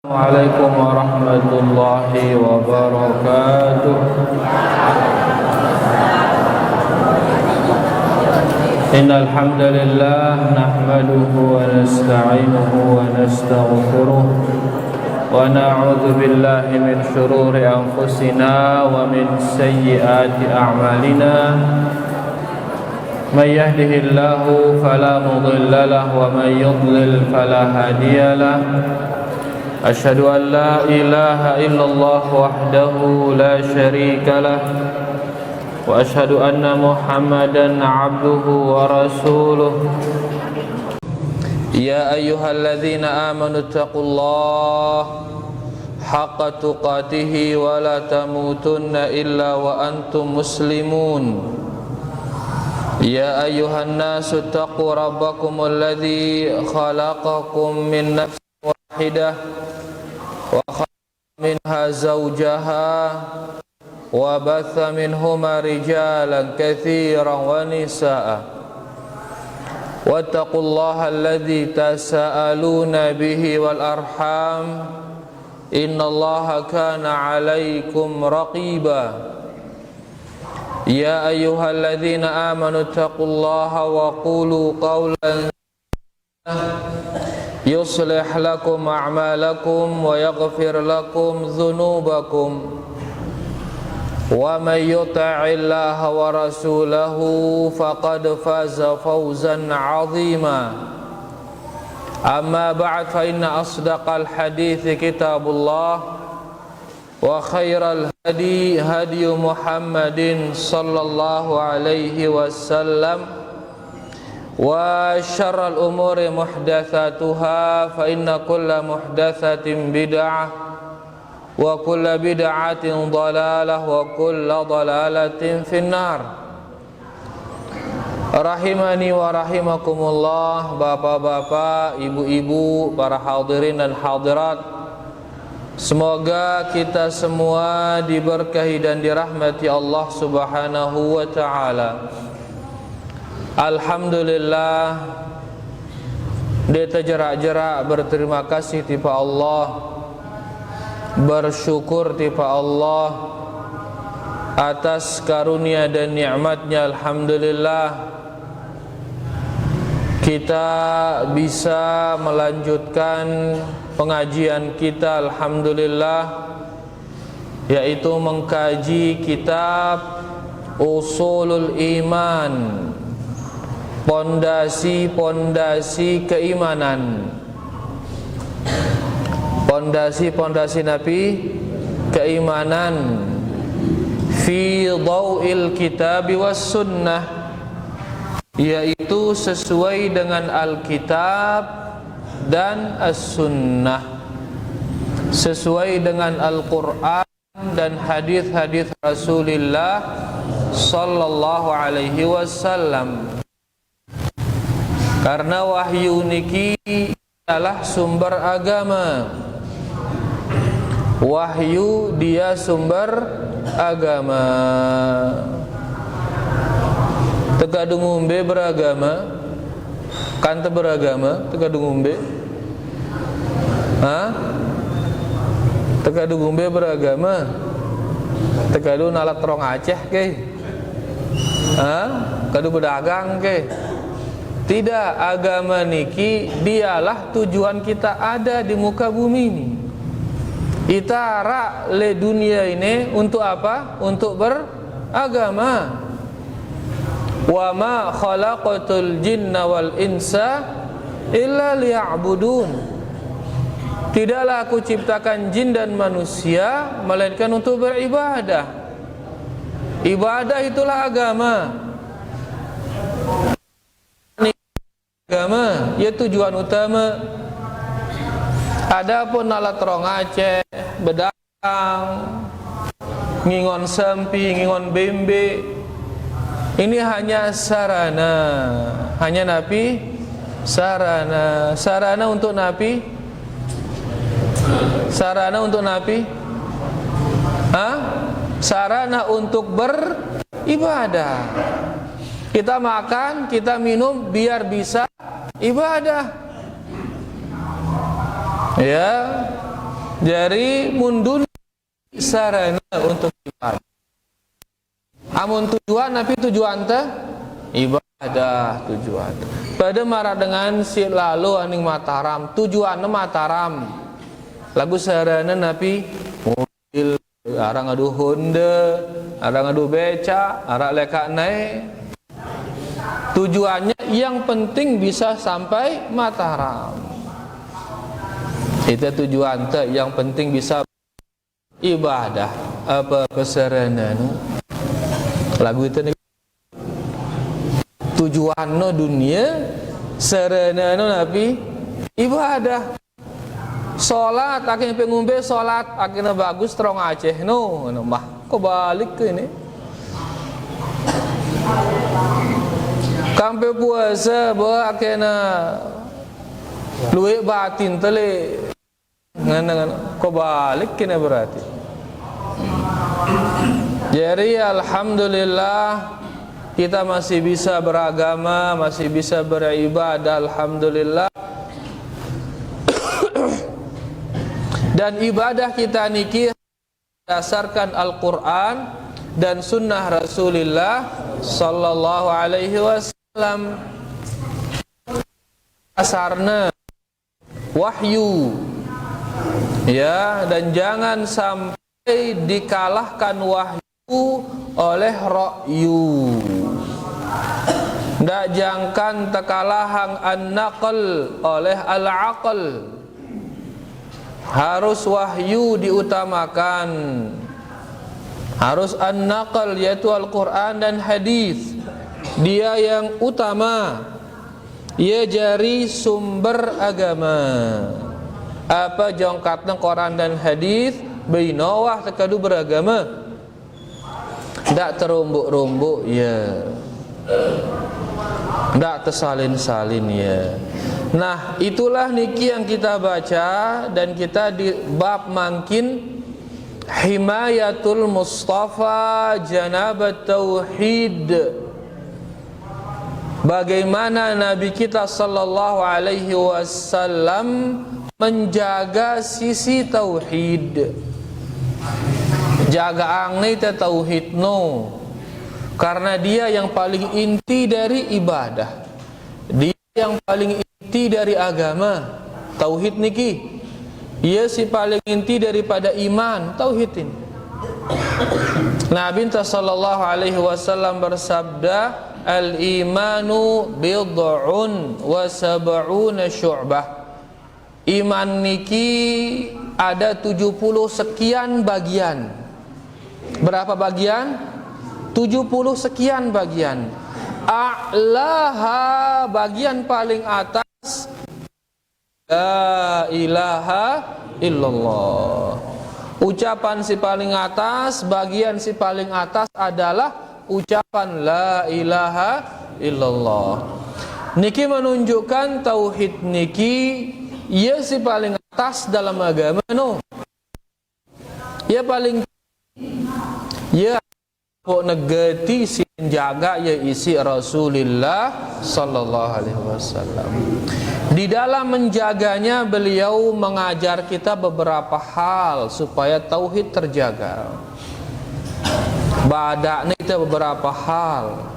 Assalamualaikum warahmatullahi wabarakatuh. Innal hamdalillah nahmaduhu wa nasta'inuhu wa nastaghfiruh wa na'udzu billahi min shururi anfusina wa min sayyiati a'malina. Man yahdihillahu fala mudilla lahu wa man yudlil fala hadiya lahu. Asyhadu an la ilaha illallah wahdahu la syarika lah wa asyhadu anna Muhammadan abduhu wa rasuluh. Ya ayyuhalladzina amanu taqullaha haqqa tuqatih wa la tamutunna illa wa antum muslimun. Ya ayyuhan nasu taqu rabbakumul ladzi khalaqakum min nafsin wahidah wa khalaqa minha zawjaha wa batha minhuma rijalan katsiran wa nisaa wattaqullaha alladzi tasaaluna bihi wal arham innallaha kana 'alaikum raqiba. Ya ayyuhalladzina amanu taqullaha wa qulu qawlan yuslih lakum a'malakum wa yaghfir lakum dhunubakum wa may yuti'illaha wa rasulahu faqad faza fawzan 'azima. Amma ba'd, fa inna asdaqal hadithi kitabullah wa khairal hadi hadi Muhammadin sallallahu alaihi wasallam wa syarral umuri muhdatsatuha fa inna kulla muhdatsatin bid'ah wa kulla bid'atin dhalalah wa kulla dhalalatin finnar. Rahimani wa rahimakumullah, bapak-bapak, ibu-ibu, para hadirin dan hadirat, semoga kita semua diberkahi dan dirahmati Allah Subhanahu wa ta'ala. Alhamdulillah, dia jerak-jerak berterima kasih tipa Allah, bersyukur tipa Allah atas karunia dan nikmatnya. Alhamdulillah, kita bisa melanjutkan pengajian kita, alhamdulillah, yaitu mengkaji kitab Ushulul Iman, pondasi-pondasi keimanan, pondasi-pondasi Nabi keimanan, fi dhau'il kitabi was sunnah, yaitu sesuai dengan Alkitab dan as-sunnah, sesuai dengan Al-Quran dan hadis-hadis Rasulullah sallallahu alaihi wasallam. Karena wahyu niki adalah sumber agama. Wahyu dia sumber agama. Tekadung umbe beragama, kante beragama, tekadung umbe. Tekadung umbe beragama. Tekadung nalat rong Aceh ke? Kadu berdagang ke? Tidak, agama niki dialah tujuan kita ada di muka bumi ini. Kita rak le dunia ini untuk apa? Untuk beragama. Wa ma khalaqatul jinna wal insa illa liya'budun. Tidaklah aku ciptakan jin dan manusia melainkan untuk beribadah. Ibadah itulah agama. Agama ya tujuan utama. Adapun alat rong Aceh, bedang, ngingon sempi, ngingon bembe, ini hanya sarana, hanya napi sarana. Sarana untuk napi? Sarana untuk napi? Sarana untuk beribadah. Kita makan, kita minum biar bisa ibadah. Ya, Jadi mundun sarana untuk ibadah. Amun tujuan tapi tujuan teh ibadah tujuan. Pada marah dengan si lalu aning Mataram, tujuannya Mataram. Lagu sarana napi mobil, arang adu Honda, arang adu beca, arang leka naik. Tujuannya yang penting bisa sampai Mataram. Itu tujuan teh yang penting bisa ibadah apa kesarana lagu itu nih. Tujuannya dunia, sarana napi ibadah. Salat akhirnya pengumbe salat akhirnya bagus terong Aceh mah kok balik ke ini. Kampe puasa bah akhirnya luwe batin tele ngana kok balik kena berarti. Jadi alhamdulillah kita masih bisa beragama, masih bisa beribadah, alhamdulillah. Dan ibadah kita niki berdasarkan Al-Quran dan Sunnah Rasulullah Sallallahu Alaihi Wasallam. Asarna wahyu, ya, dan jangan sampai dikalahkan wahyu oleh ra'yu. Ndak jangkan tekalahang an-naql oleh al-aql. Harus wahyu diutamakan. Harus an-naql yaitu Al-Quran dan hadis. Dia yang utama. Ia jari sumber agama. Apa jongkatnya Quran dan hadis bainawah tekadu beragama. Ndak terumbuk-rumbuk ya. Ndak tersalin-salin ya. Nah, itulah niki yang kita baca dan kita di bab mangkin himayatul Mustafa janabat tauhid. Bagaimana Nabi kita sallallahu alaihi wasallam menjaga sisi tauhid. Jaga angne te tauhid no. Karena dia yang paling inti dari ibadah. Dia yang paling inti dari agama. Tauhid niki. Ia si paling inti daripada iman, tauhid ini. Nabi sallallahu alaihi wasallam bersabda, al-imanu bid'un wa sab'una syu'bah. Iman niki ada 70 sekian bagian. Berapa bagian? 70 sekian bagian. A'laha, bagian paling atas, la ilaha illallah. Ucapan si paling atas, bagian si paling atas adalah ucapan la ilaha illallah. Niki menunjukkan tauhid niki ia si paling atas dalam agama no. Ia paling ia pok negati si menjaga ya isi Rasulullah sallallahu alaihi wasallam. Di dalam menjaganya beliau mengajar kita beberapa hal supaya tauhid terjaga. Badaknya itu beberapa hal.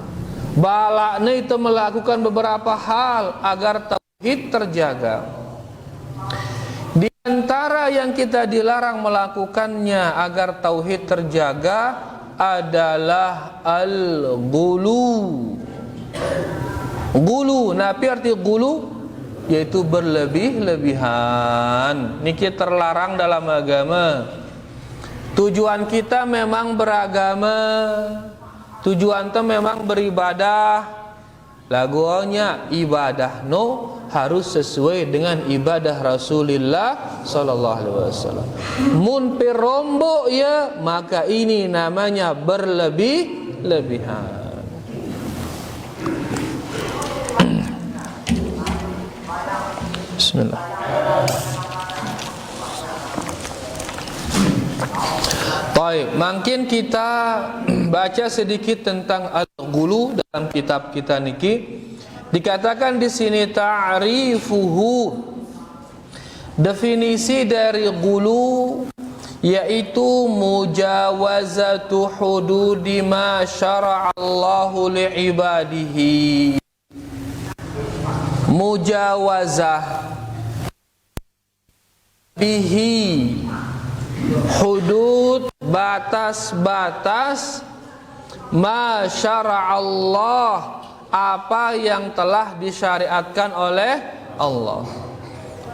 Balaknya itu melakukan beberapa hal agar tauhid terjaga. Di antara yang kita dilarang melakukannya agar tauhid terjaga adalah al-ghulu. Ghulu, napi arti ghulu? Yaitu berlebih-lebihan. Niki terlarang dalam agama. Tujuan kita memang beragama. Tujuan kita memang beribadah. Lagunya ibadah no harus sesuai dengan ibadah Rasulullah sallallahu alaihi wasallam. Mun perombo ya, maka ini namanya berlebih-lebihan. Bismillah. Baik, mungkin kita baca sedikit tentang al-ghulu dalam kitab kita niki. Dikatakan di sini ta'rifuhu, Definisi dari ghulu yaitu mujawazatu hududi ma syara'allahu li'ibadihi. Mujawazah bihi hudud, batas-batas ma syara'allah, apa yang telah disyariatkan oleh Allah.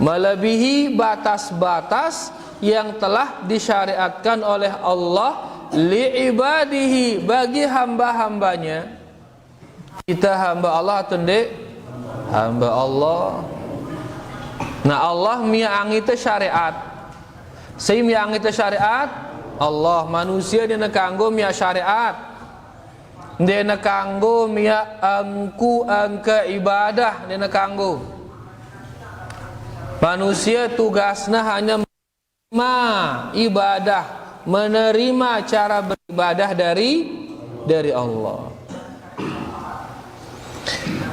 Melebihi batas-batas yang telah disyariatkan oleh Allah li'ibadihi, bagi hamba-hambanya. Kita hamba Allah atau tidak? Hamba Allah. Nah, Allah miangi teh syariat. Saya miangi teh syariat Allah, manusia dina kanggo mia syariat. Dina kanggo mia angka ibadah dina kanggo. Manusia tugasnya hanya menerima ibadah, menerima cara beribadah dari Allah.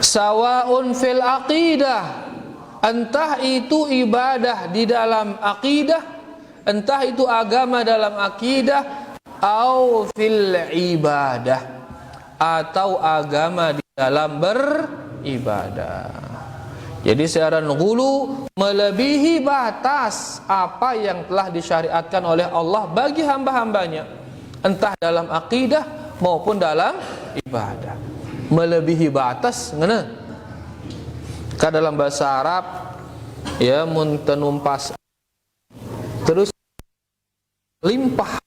Sawaun fil aqidah, entah itu ibadah di dalam akidah, entah itu agama dalam akidah, au fil ibadah, atau agama di dalam beribadah. Jadi siaran ghulu melebihi batas apa yang telah disyariatkan oleh Allah bagi hamba-hambanya, entah dalam akidah maupun dalam ibadah. Melebihi batas ngena. Ka dalam bahasa Arab ya mun tenumpas terus limpah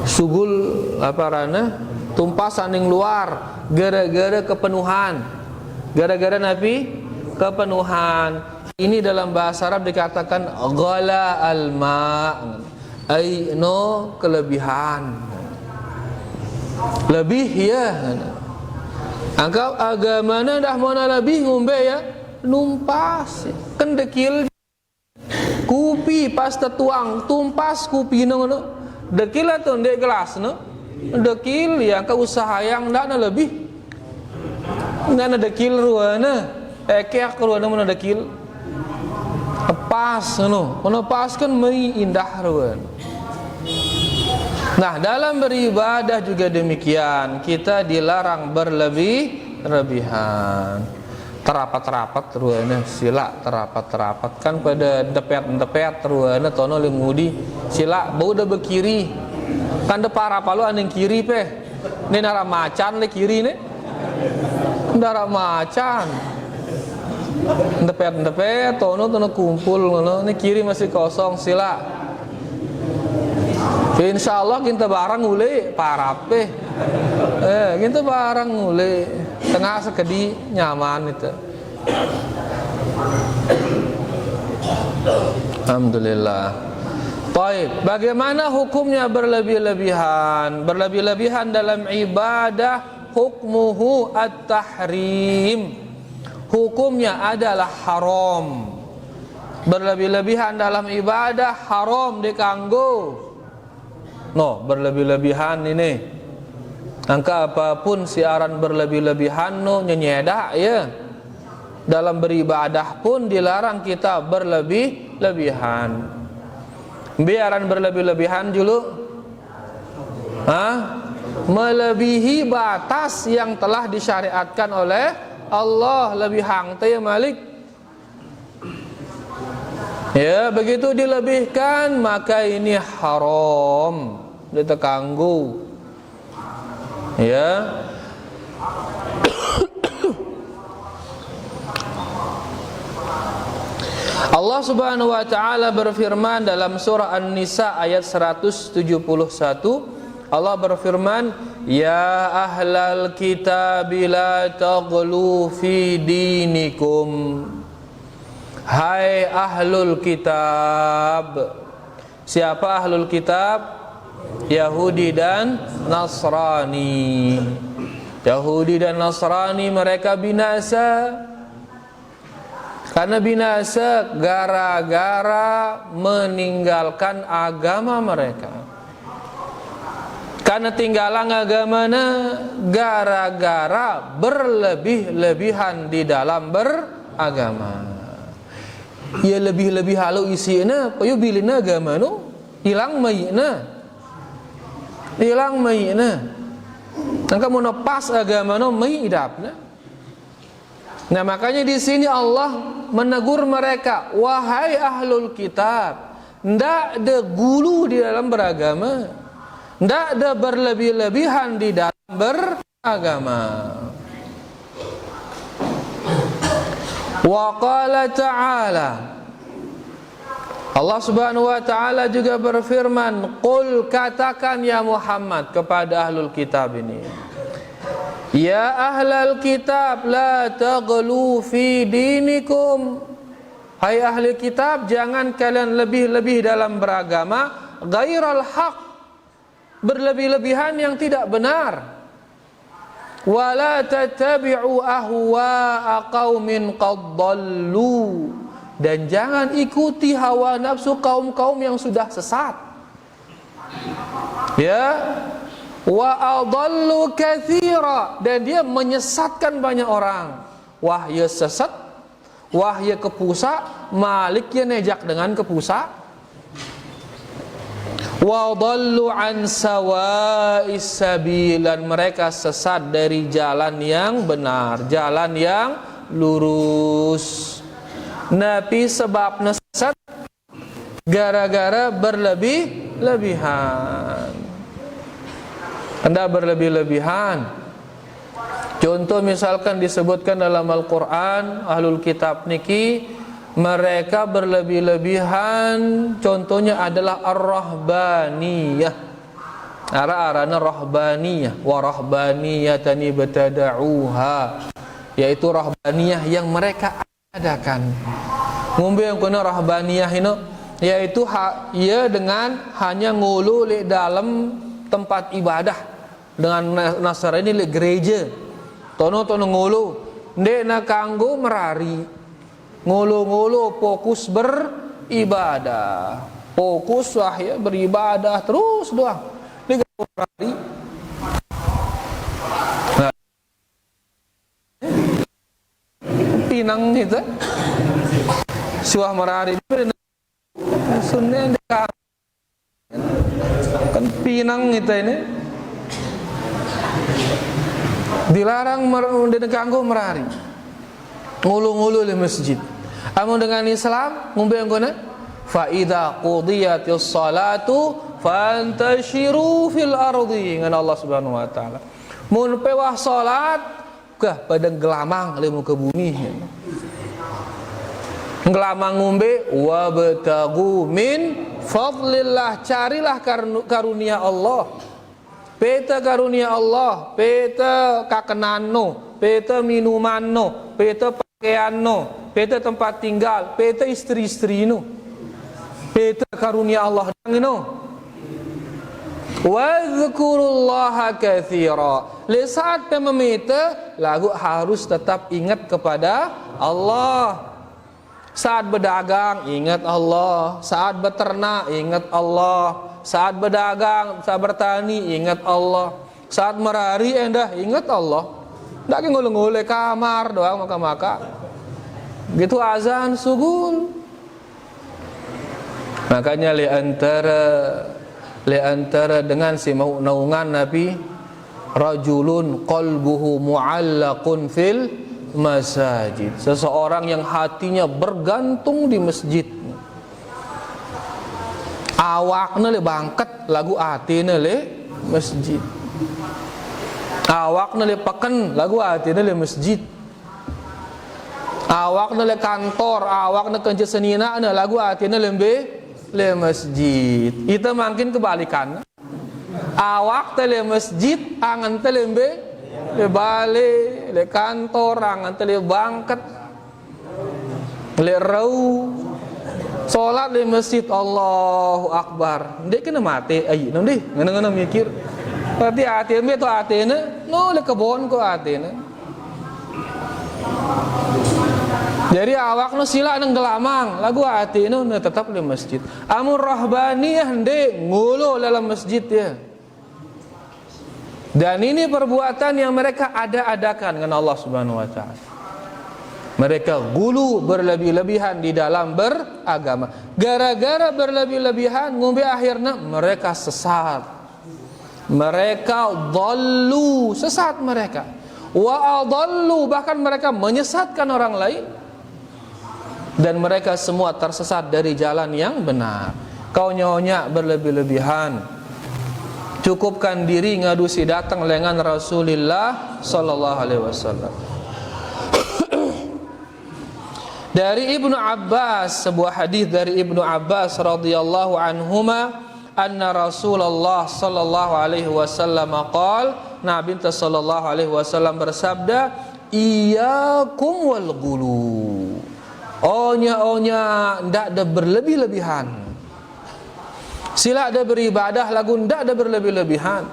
sugul apa rana tumpasan yang luar gara-gara kepenuhan, gara-gara Nabi kepenuhan. Ini dalam bahasa Arab dikatakan ghala al-ma', ai no kelebihan, lebih ya. Angkau agamana dah mana lebih ngombe ya numpas kendekil kupi pas tetuang tumpas kupi ngono dekil atau ndek gelas no dekil ya ka usaha yang ndak lebih ndak dekil ruana keak ruana mana dekil pas ngono pas kan mai indah ruana. Nah, dalam beribadah juga demikian, kita dilarang berlebih-lebihan. Terapat-terapat ruana sila terapat-terapat kan pada depet-depet ruana tono lengudi sila bau da bekiri. Kan de para palu aning kiri pe. Ni nara macan le kiri ne. Nara macan. Depet-depet tono kumpul ngono, ni kiri masih kosong sila. Insyaallah kita barang ule parape. Kita barang ule tengah sekedi nyaman itu. Alhamdulillah. Baik, bagaimana hukumnya berlebih-lebihan? Berlebih-lebihan dalam ibadah hukmuhu at-tahrim. Hukumnya adalah haram. Berlebih-lebihan dalam ibadah haram dikanggo. No, berlebih-lebihan ini. Angka apapun siaran berlebih-lebihan no nyenyedah ya. Dalam beribadah pun dilarang kita berlebih-lebihan. Biaran berlebih-lebihan dulu. Melebihi batas yang telah disyariatkan oleh Allah, lebih hang teh Malik. Ya, begitu dilebihkan maka ini haram. Dia terganggu. Ya. Allah Subhanahu wa taala berfirman dalam surah An-Nisa ayat 171. Allah berfirman, "Ya ahlal kitab la taghlu fi dinikum." Hai ahlul kitab. Siapa ahlul kitab? Yahudi dan Nasrani. Yahudi dan Nasrani mereka binasa. Karena binasa gara-gara meninggalkan agama mereka. Karena tinggalan agamanya gara-gara berlebih-lebihan di dalam beragama. ia lebih-lebih halu isina payu bilina agama no hilang mayina nangka mau pas agama no mai idapna. Nah makanya di sini Allah menegur mereka, wahai ahlul kitab, ndak ada gulu di dalam beragama, ndak ada berlebih-lebihan di dalam beragama. Wa qala ta'ala, Allah subhanahu wa ta'ala juga berfirman, qul, katakan ya Muhammad kepada ahlul kitab ini, ya ahlal kitab la taghlu fi dinikum, hai ahli kitab, jangan kalian lebih-lebih dalam beragama, ghairal haq, berlebih-lebihan yang tidak benar, wala tattabi'u ahwa'a qaumin qad dhallu, dan jangan ikuti hawa nafsu kaum-kaum yang sudah sesat. Ya, wa adallu katsira, dan dia menyesatkan banyak orang. Wahya sesat, wahya kepusa, malik ya nejak dengan kepusa. Wa dhallu an sawa'is sabil, dan mereka sesat dari jalan yang benar, jalan yang lurus. Nabi sebabnya sesat gara-gara berlebih-lebihan. Anda berlebih-lebihan. Contoh misalkan disebutkan dalam Al-Quran, ahlul kitab niki mereka berlebih-lebihan, contohnya adalah ar-rahbaniyah. Ara-arana rahbaniyah, wa rahbaniyatan ibtada'uha, yaitu rahbaniyah yang mereka adakan. Ngombe yang kuna rahbaniyah ini, yaitu ia dengan hanya ngulu di dalam tempat ibadah. Dengan Nasrani di gereja, tono ngulu, ndek na kanggo merari, ngulu fokus beribadah, fokus ya beribadah terus doang. Ini merari. Nah, pinang itu, suah merari, sunnya kan pinang itu ini. Dilarang diganggu merari, ngulu-ngulu di masjid. Amun dengan Islam ngombe anggona, fa idza qudiyatis salatu fantashiru fil ardi, dengan Allah Subhanahu wa taala. Mun pewah salat kah pada gelamang lemu ke bumi. Gelamang ngombe wabtagu min fadlillah, carilah karunia Allah. Peta karunia Allah, peta kakenano, peta minumano, peta pakaiano, peta tempat tinggal, peta istri-istri no, peta karunia Allah no. Wadhkurullaha katsira. Saat meminta, lagu harus tetap ingat kepada Allah. Saat berdagang ingat Allah, saat beternak ingat Allah, saat berdagang, saat bertani ingat Allah, saat merari endah ingat Allah. Ndak ngule-ngule kamar doang maka-maka. Gitu azan sugul. Makanya li antara dengan si naungan Nabi, rajulun qalbuhu mu'allaqun fil masajid, seseorang yang hatinya bergantung di masjid. Awakna le bangket lagu atine le masjid. Awakna le peken lagu atine le masjid. Awakna le kantor, awakna kerja senina lagu atine le masjid. Itu mungkin kebalikan. Awak tele masjid, angan tele le balik, le kantor, angan tele bangket, le rau, solat le masjid, Allahu Akbar. Ndek kena mati, ayi, nanti ngena mikir. Berarti hati tu hatinya, no le kebon ko hatinya. Jadi awak no sila nang gelamang, lagu hati no tetap le masjid. Amur rahbaniyah ndek ngulu dalam masjid ya. Dan ini perbuatan yang mereka ada-adakan dengan Allah Subhanahu wa taala. Mereka gulu berlebih-lebihan di dalam beragama. Gara-gara berlebih-lebihan ngombe akhirnya mereka sesat. Mereka dhallu, sesat mereka. Wa adallu, bahkan mereka menyesatkan orang lain. Dan mereka semua tersesat dari jalan yang benar. Kau nyonya berlebih-lebihan, cukupkan diri ngadusi datang lengan Rasulullah sallallahu alaihi wasallam. Dari Ibnu Abbas, sebuah hadis dari Ibnu Abbas radhiyallahu anhuma, anna Rasulullah sallallahu alaihi wasallam qala, Nabi sallallahu alaihi wasallam bersabda, iyyakum wal ghulu. Onya ndak ada berlebih-lebihan. Sila ada beribadah lagu ndak ada berlebih-lebihan.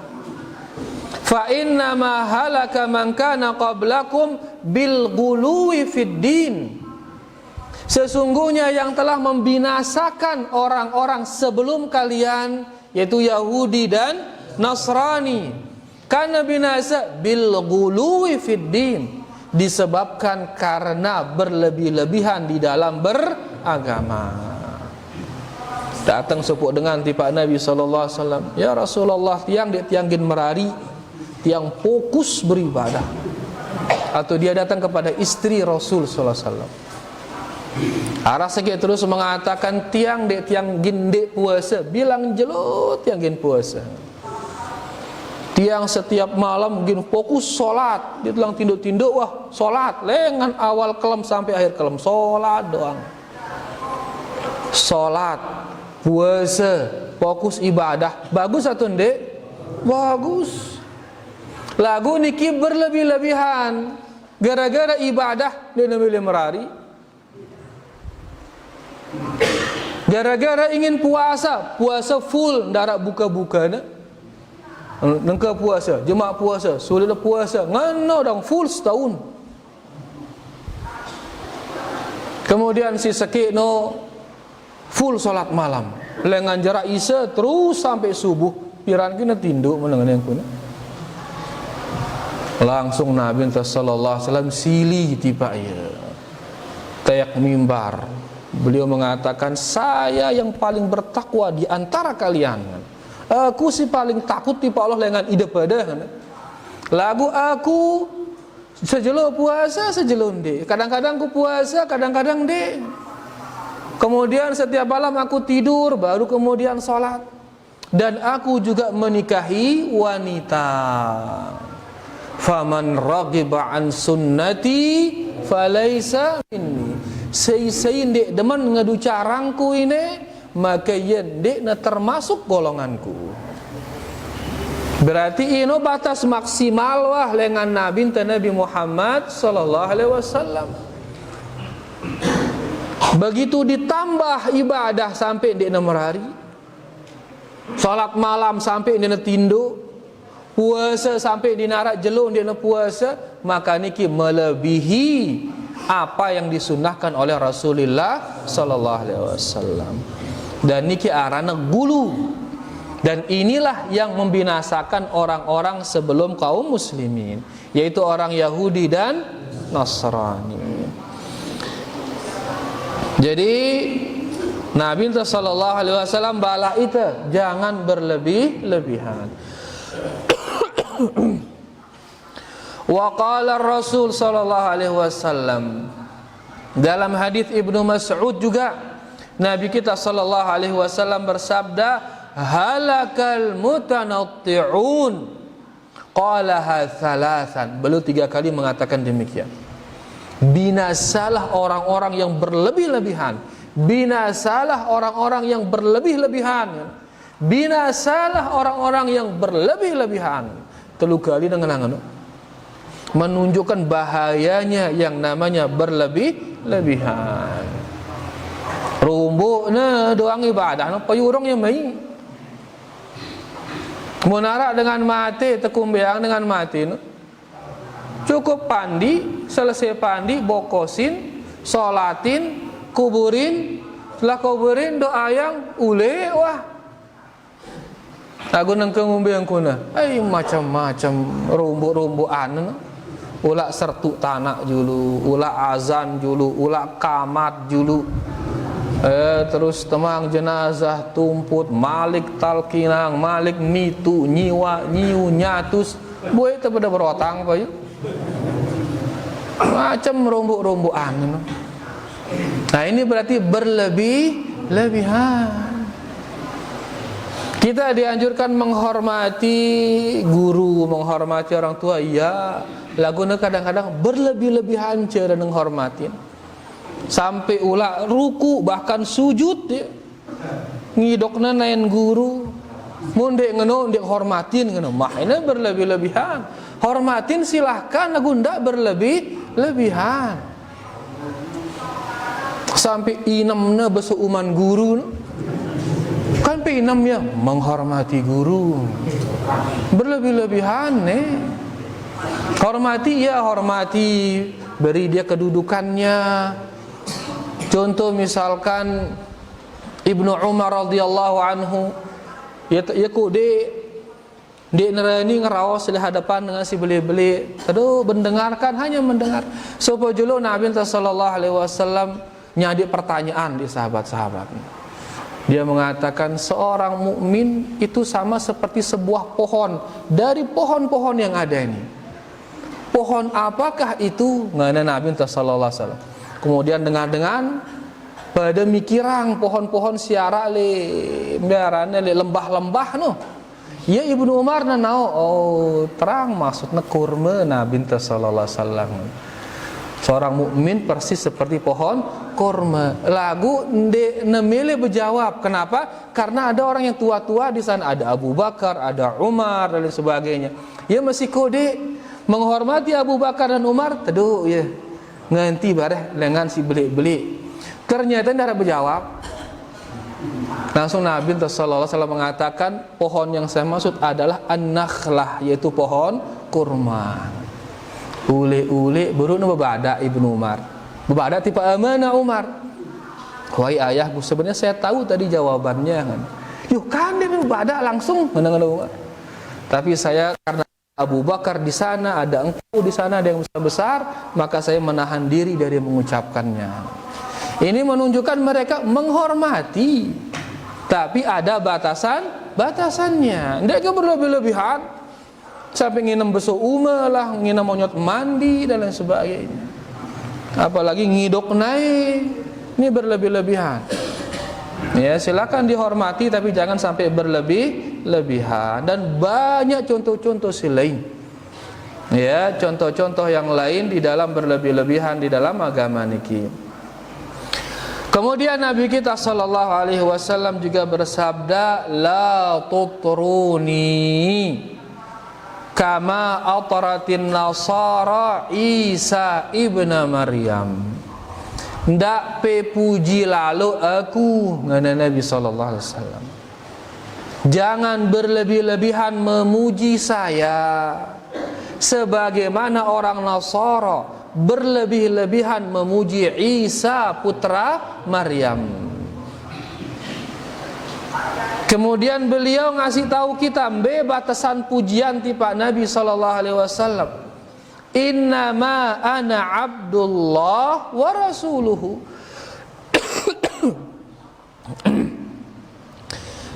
Fa inna ma halaka man kana qablakum bil ghuluwi fid din. Sesungguhnya yang telah membinasakan orang-orang sebelum kalian, yaitu Yahudi dan Nasrani, karena binasa bil ghuluwi fid din, disebabkan karena berlebih-lebihan di dalam beragama. Datang sepuk dengan tipak Nabi sallallahu alaihi wasallam, ya Rasulullah, tiang merari, tiang fokus beribadah. Atau dia datang kepada istri Rasul sallallahu alaihi wasallam. Arah sakit terus mengatakan tiang ginde puasa, bilang jelut tiang gin puasa. Tiang setiap malam gin fokus solat, dia bilang tinduk-tinduk, wah solat, lengan awal kelem sampai akhir kelem solat doang. Solat, puasa, fokus ibadah, bagus atau ndek? Bagus. Lagu niki berlebih-lebihan, gara-gara ibadah dia namanya merari. Gara-gara ingin puasa full, ndarak buka-buka na. Nengka puasa, jemaah puasa, sudah puasa, ngano dong full setahun. Kemudian si sakit no full salat malam, lengan jarak isya terus sampai subuh, piran kena tinduk menengan yang kuna. Langsung Nabi sallallahu alaihi wasallam silih tiba ya. Tayak mimbar. Beliau mengatakan, saya yang paling bertakwa di antara kalian. Aku si paling takut tipa Allah lengan ide pada. Lagu aku sejelo puasa sejelo ndek. Kadang-kadang aku puasa, kadang-kadang ndek. Kemudian setiap malam aku tidur, baru kemudian sholat. Dan aku juga menikahi wanita. Faman raghiba an sunnati falaysa minni. Sei ndek demen ngadu carangku ini, maka yen ndek na termasuk golonganku. Berarti ini batas maksimal wah lengan Nabi Muhammad sallallahu alaihi wasallam. Begitu ditambah ibadah sampai ndek na merari, salat malam sampai ndek na tinduk, puasa sampai dinarak jeluk ndek na puasa, maka niki melebihi apa yang disunnahkan oleh Rasulullah sallallahu alaihi wasallam. Dan niki arana gulu. Dan inilah yang membinasakan orang-orang sebelum kaum muslimin, yaitu orang Yahudi dan Nasrani. Jadi Nabi sallallahu alaihi wasallam bala itu jangan berlebih-lebihan. Wa qala Rasul sallallahu alaihi wasallam, dalam hadis Ibnu Mas'ud juga Nabi kita sallallahu alaihi wasallam bersabda, halakal mutanatti'un, qalaha thalathan. Beliau 3 kali mengatakan demikian. Binasalah orang-orang yang berlebih-lebihan, binasalah orang-orang yang berlebih-lebihan, binasalah orang-orang yang berlebih-lebihan. 3 kali dengan menunjukkan bahayanya yang namanya berlebih-lebihan. Rumbuknya doang ibadah, payurong yang main. Munarak dengan mati, tekumbiang dengan mati. Cukup pandi, selesai pandi, bokosin, sholatin, kuburin, setelah kuburin doa yang ule wah. Aku nang kengumbiang kuna, macam-macam rumbuk-rumbukan. Ulak sertu tanah julu, ulak azan julu, ulak kamat julu. Terus temang jenazah tumput, malik talkinang, malik mitu, nyiwa, nyiu, nyatus. Buat itu pada berotang apa ya? Macam rombok-rombokan. Nah ini berarti berlebihan. Kita dianjurkan menghormati guru, menghormati orang tua. Iya, laguna kadang-kadang berlebih-lebihan cara menghormatin. Sampai ulah ruku bahkan sujud ya. Ngidokna nain guru. Mun dek ngono dek hormatin ngono. Mah ini berlebih-lebihan. Hormatin silahkan, lagu ndak berlebih-lebihan. Sampai inemna beseuman guru. Kan pe inemnya menghormati guru. Berlebih-lebihan nih. Hormati ya hormati, beri dia kedudukannya. Contoh misalkan Ibnu Umar radhiyallahu anhu, ya ku de nerani ngerawas di hadapan dengan si beli-beli. Aduh mendengarkan, hanya mendengar. Supaya julu Nabi sallallahu alaihi wasallam nyadi pertanyaan di sahabat-sahabat. Dia mengatakan seorang mukmin itu sama seperti sebuah pohon dari pohon-pohon yang ada ini. Pohon apakah itu? Ngana Nabi sallallahu alaihi wasallam. Kemudian dengan pada mikirang pohon-pohon siara le biarane le lembah-lembah no. Ya Ibnu Umar nanau terang maksudnya kurma Nabi sallallahu alaihi wasallam. Seorang mukmin persis seperti pohon kurma. Lagu nemile berjawab. Kenapa? Karena ada orang yang tua-tua di sana, ada Abu Bakar, ada Umar dan sebagainya. Ya masih kode menghormati Abu Bakar dan Umar, teduh ya. Nganti bareh lengan si beli-beli. Ternyata tidak berjawab. Langsung Nabi sallallahu alaihi wasallam mengatakan pohon yang saya maksud adalah an-nakhlah, yaitu pohon kurma. Ule-ule baru berbada Ibnu Umar. Berbada tipe mana Umar? Wahai ayahku, sebenarnya saya tahu tadi jawabannya kan. Yuk kan dia berbada langsung mendengar Umar. Tapi saya karena Abu Bakar di sana, ada engkau di sana, ada yang besar-besar, maka saya menahan diri dari mengucapkannya. Ini menunjukkan mereka menghormati, tapi ada batasannya. Tidak berlebih-lebihan sampai nginem besok lah, nginem monyet mandi dan lain sebagainya. Apalagi ngidok naik, ini berlebih-lebihan. Ya, silakan dihormati tapi jangan sampai berlebih-lebihan. Dan banyak contoh-contoh lain. Ya, contoh-contoh yang lain di dalam berlebih-lebihan di dalam agama niki. Kemudian Nabi kita sallallahu alaihi wasallam juga bersabda, la tutruni kama ataratin nasara Isa ibna Maryam. Ndak pe puji lalu aku, ngana Nabi sallallahu alaihi wasallam. Jangan berlebih-lebihan memuji saya sebagaimana orang Nasara berlebih-lebihan memuji Isa putra Maryam. Kemudian beliau ngasih tahu kita batasan pujian ti Pak Nabi sallallahu alaihi wasallam. Innama ana Abdullah wa rasuluhu.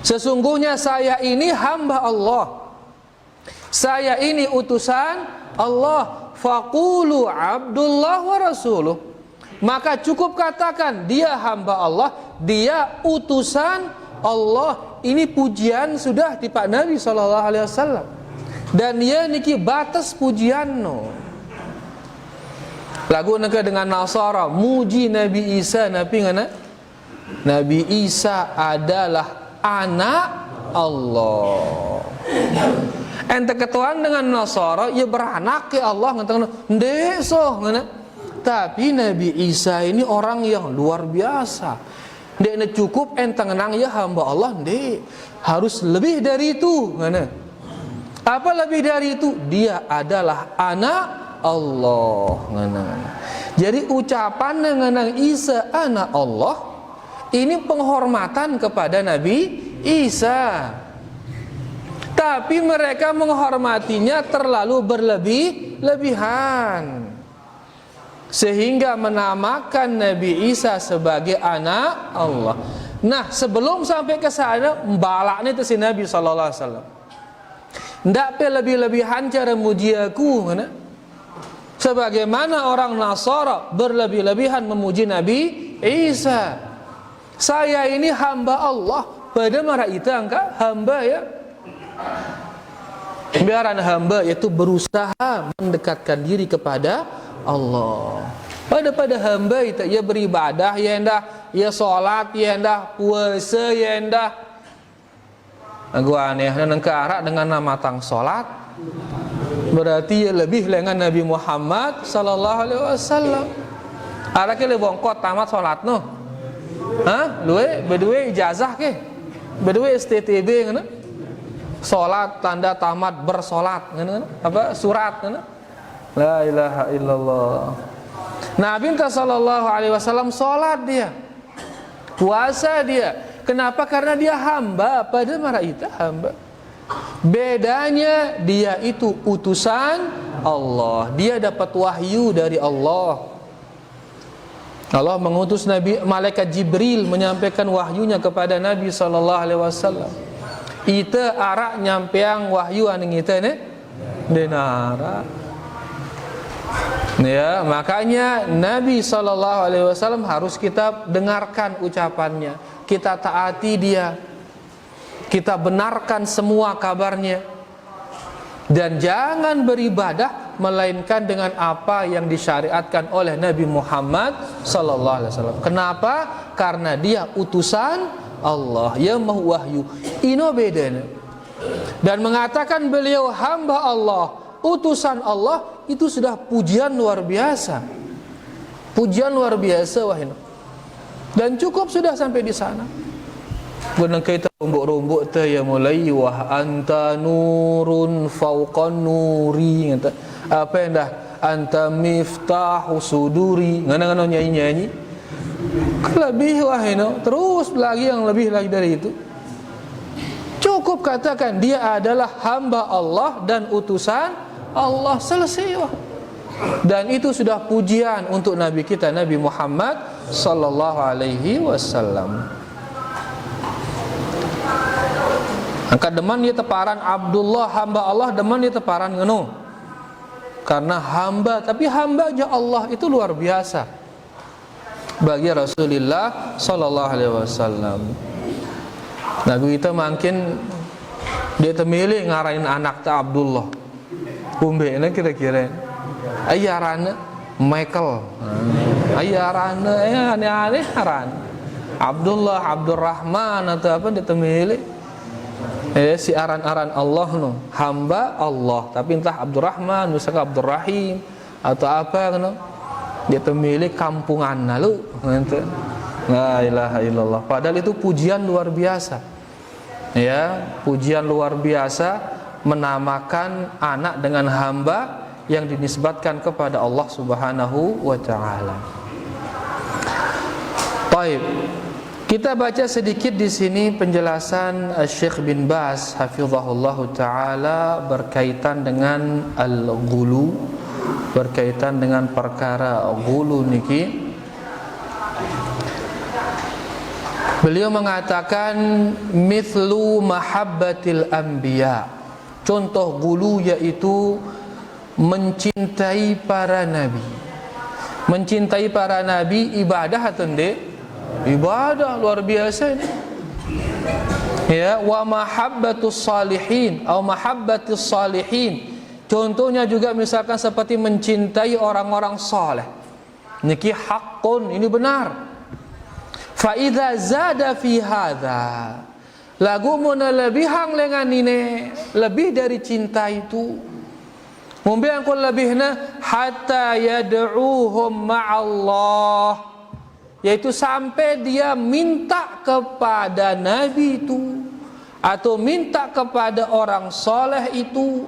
Sesungguhnya saya ini hamba Allah. Saya ini utusan Allah. Faqulu Abdullah wa rasuluh. Maka cukup katakan dia hamba Allah, dia utusan Allah. Ini pujian sudah di Pak Nabi sallallahu alaihi wasallam. Dan dia niki batas pujian no. Lagu neka dengan Nasara muji Nabi Isa, Nabi ngana? Nabi Isa adalah anak Allah. Ente ketuan dengan Nasara ya beranak ke Allah ngatakan ndek so ngana. Tapi Nabi Isa ini orang yang luar biasa. Ndek cukup ente ngenang ya hamba Allah, ndek. Harus lebih dari itu ngana. Apa lebih dari itu? Dia adalah anak Allah ngenang. Jadi ucapan ngenang Isa anak Allah ini penghormatan kepada Nabi Isa. Tapi mereka menghormatinya terlalu berlebih berlebihan sehingga menamakan Nabi Isa sebagai anak Allah. Nah, sebelum sampai ke sana, balaknya itu si Nabi sallallahu alaihi wasallam. Ndak pe lebih-lebihan cara muji aku, mana? Sebagaimana orang Nasara berlebih-lebihan memuji Nabi Isa. Saya ini hamba Allah. Pada mara itu angka hamba ya. Biaran hamba yaitu berusaha mendekatkan diri kepada Allah. Pada hamba itu ia beribadah, ia hendak, ia solat, ia hendak puasa, ia hendak. Gua aneh nang kearak dengan nama tang solat. Berarti ia lebih dengan Nabi Muhammad sallallahu alaihi wasallam. Ara ke le bongkot tamat solat no. Hah? Luwe berdua ijazah ke? Berdua STTB ngana? Solat tanda tamat bersolat ngana? Apa surat ngana? La ilaha illallah. Nabi sallallahu alaihi wasallam salat dia. Puasa dia. Kenapa? Karena dia hamba. Pada mara itu hamba. Bedanya dia itu utusan Allah. Dia dapat wahyu dari Allah. Allah mengutus Nabi malaikat Jibril menyampaikan wahyunya kepada Nabi sallallahu alaihi wasallam. Itu arak nyampeang wahyu aning itu ne? Denara. Ya, makanya Nabi SAW harus kita dengarkan ucapannya, kita taati dia, kita benarkan semua kabarnya, dan jangan beribadah melainkan dengan apa yang disyariatkan oleh Nabi Muhammad SAW. Kenapa? Karena dia utusan Allah yang mau wahyu. Ino bedanya. Dan mengatakan beliau hamba Allah, utusan Allah, itu sudah pujian luar biasa. Pujian luar biasa wahina. Dan cukup sudah sampai di sana. Benar kita rumbuk-rumbuk teh ya mulai wah anta nurun fauqan nuri ngata. Apa yang dah anta miftahu suduri. Ngana-ngana nyanyi-nyanyi. Lebih wahina, terus lagi yang lebih lagi dari itu. Cukup katakan dia adalah hamba Allah dan utusan Allah, selesai wah. Dan itu sudah pujian untuk Nabi kita Nabi Muhammad sallallahu alaihi wasallam. Angkat deman dia teparan Abdullah hamba Allah, deman dia teparan ngenu. Karena hamba, tapi hamba aja Allah itu luar biasa bagi Rasulullah sallallahu alaihi wasallam. Nabi kita makin dia temilih ngarahin anak ta Abdullah. Umbena kira-kira ayarana Michael, ayarana aneh-aneh haran Abdullah, Abdurrahman atau apa dia temilih si aran-aran Allah no, hamba Allah, tapi entah Abdurrahman misalkan Abdurrahim atau apa no, dia temilih kampungan lalu gitu. La ilaha illallah. Padahal itu pujian luar biasa ya, pujian luar biasa menamakan anak dengan hamba yang dinisbatkan kepada Allah Subhanahu wa taala. Baik. Kita baca sedikit di sini penjelasan Syekh bin Baz hafizahullah taala berkaitan dengan al-ghulu, berkaitan dengan perkara ghulu niki. Beliau mengatakan mithlu mahabbatil anbiya. Contoh ghulu yaitu mencintai para nabi. Mencintai para nabi ibadah atau tidak? Ibadah luar biasa ini. Ya, wa mahabbatus salihin atau mahabbatus salihin. Contohnya juga misalkan seperti mencintai orang-orang saleh. Niki haqqun, ini benar. Fa idza zada fi hadza, lagu muna lebih hang lengan ini, lebih dari cinta itu. Mungkin aku lebihna hatta yad'uhum ma'allah, yaitu sampai dia minta kepada nabi itu atau minta kepada orang soleh itu,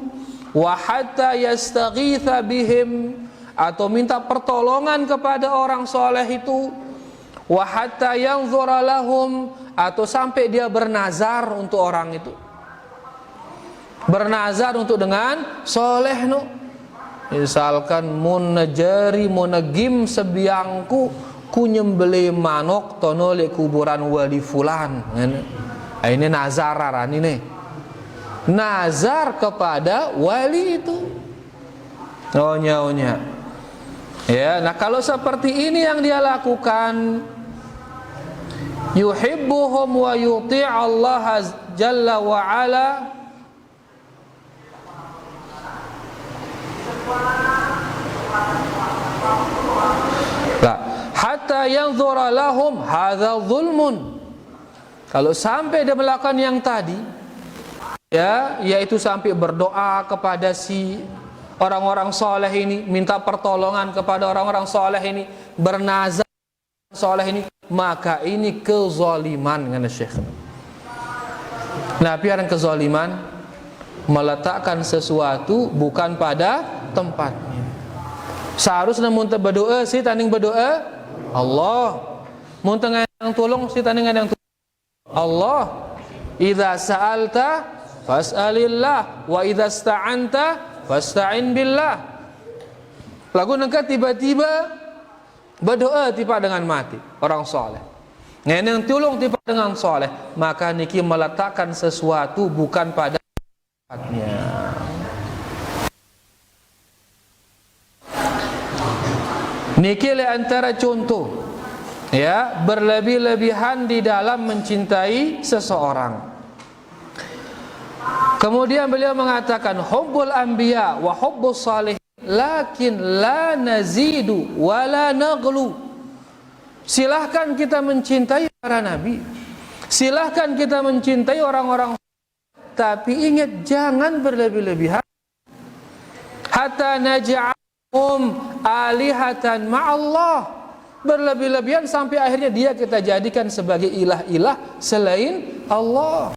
wa hatta yastaghitha bihim, atau minta pertolongan kepada orang soleh itu, wa hatta yanzura lahum, atau sampai dia bernazar untuk orang itu, bernazar untuk dengan soleh no. Misalkan mun najari mun negim sebiangku ku nyembeli manok tono le kuburan wali fulan. Ini nazararan ini. Nazar kepada wali itu. Onya. Ya, nah kalau seperti ini yang dia lakukan, yuhibbuhum wa yuti' Allah jalla wa ala, hatta yanzura lahum hadza zulmun. Kalau sampai dia melakukan yang tadi, ya, yaitu sampai berdoa kepada si orang-orang soleh ini, minta pertolongan kepada orang-orang soleh ini, bernazar soleh ini, maka ini kezaliman, kata Syekh. Nah, piaran kezaliman meletakkan sesuatu bukan pada tempatnya. Seharusnya mun berdoa si tanding berdoa Allah, mun tengah yang tolong si tanding yang Allah. Idza sa'alta fas'alillah wa idza ista'anta fasta'in billah. Lagu nengka tiba-tiba berdoa tiba dengan mati orang soleh. Ngeneng tolong tiba dengan soleh, maka niki meletakkan sesuatu bukan pada tempatnya. Niki le antara contoh, ya, berlebih-lebihan di dalam mencintai seseorang. Kemudian beliau mengatakan hubbul anbiya wa hubbus salihin lakin la nazidu wa la naghlu. Silahkan kita mencintai para nabi, silahkan kita mencintai orang-orang, tapi ingat jangan berlebih-lebihan. Hatta naj'alhum alihatan ma'allah, berlebih-lebihan sampai akhirnya dia kita jadikan sebagai ilah-ilah selain Allah.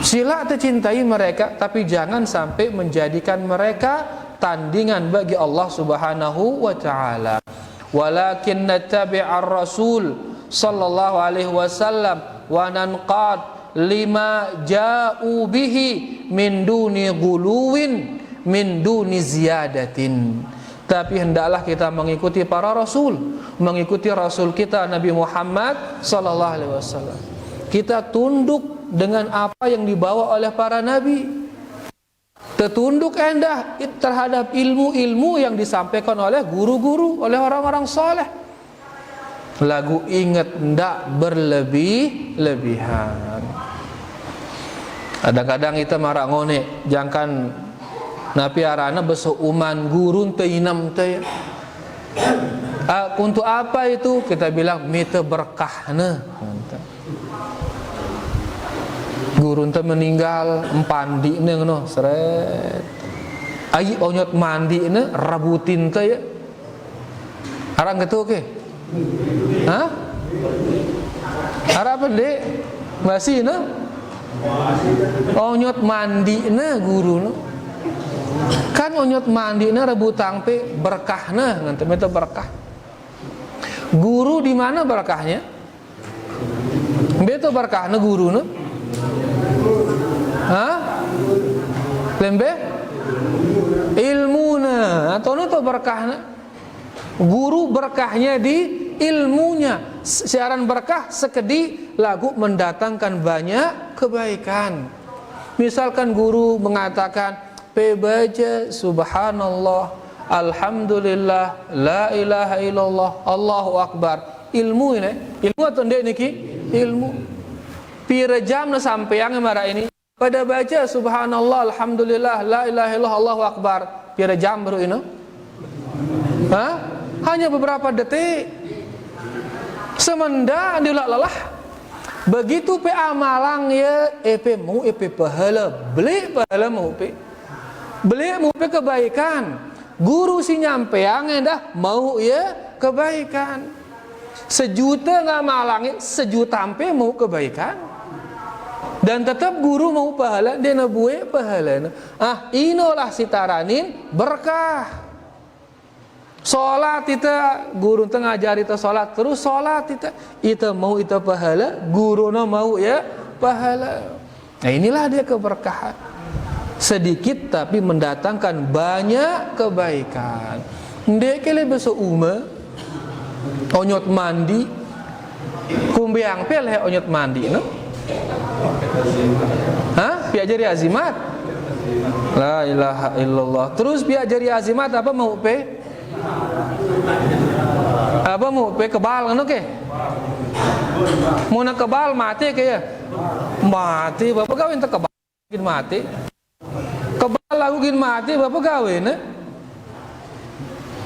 Sila tercintai mereka, tapi jangan sampai menjadikan mereka tandingan bagi Allah Subhanahu wa taala. Walakin nattabi'ar rasul sallallahu alaihi wasallam wa nanqad lima ja'u bihi min duni ghuluwin min duni ziyadatin. Tapi hendaklah kita mengikuti para rasul, mengikuti rasul kita Nabi Muhammad sallallahu alaihi wasallam. Kita tunduk dengan apa yang dibawa oleh para nabi, tertunduk endah terhadap ilmu-ilmu yang disampaikan oleh guru-guru, oleh orang-orang saleh. Lagu ingat ndak berlebih-lebihan. Kadang-kadang kita marah ngone, jangan napi arana beseuman gurun teinam teh. Untuk apa itu? Kita bilang mite berkahna. Gurun teh meninggal empandi ngono seret. Ai onyot mandi ne rabutin teh ya. Arang gitu oke. Hah? Arah apa dek? Masih ne? Onyot mandi ne guru ne. Kan onyot mandi ne rebutang pe berkahna nanti mete berkah. Guru di mana berkahnya? Beto berkahna guru ne? Hah? Lembe? Ilmuna atau itu berkahnya? Guru berkahnya di ilmunya. Siaran berkah sekedi lagu mendatangkan banyak kebaikan. Misalkan guru mengatakan baca subhanallah, alhamdulillah, la ilaha illallah, Allahu akbar. Ilmu ini, ilmu atau ndek niki? Ilmu. Pira jam na sampai yang marah ini pada baca subhanallah, alhamdulillah, la ilaha illallah, Allahu akbar. Pira jam baru ini? Hah? Hanya beberapa detik. Semenda dilak lelah. Begitu pe amalang ya, epe mau epe pahala, beli pahala mau pe. Beli mau pe kebaikan. Guru si nyampe yang dah mau ya kebaikan. Sejuta ngamalangin, sejuta ampe mau kebaikan. Dan tetap guru mau pahala, dia nabuwe pahala. Inolah sitaranin berkah. Salat kita, guru tengah ajari kita salat, terus salat kita mau kita pahala, guru na mau ya pahala. Nah inilah dia keberkahan. sedikit tapi mendatangkan banyak kebaikan. Ndek kele besok onyot mandi kumbiang pel onyot mandi no. Hah? Piajari azimat. La ilaha illallah. Terus piajari azimat apa mau pe? Apa mau pe kebal kan oke? Mau nak kebal mati kayak mati bapak kawin tak kebal gin mati. Kebal lagu gin mati bapak kawin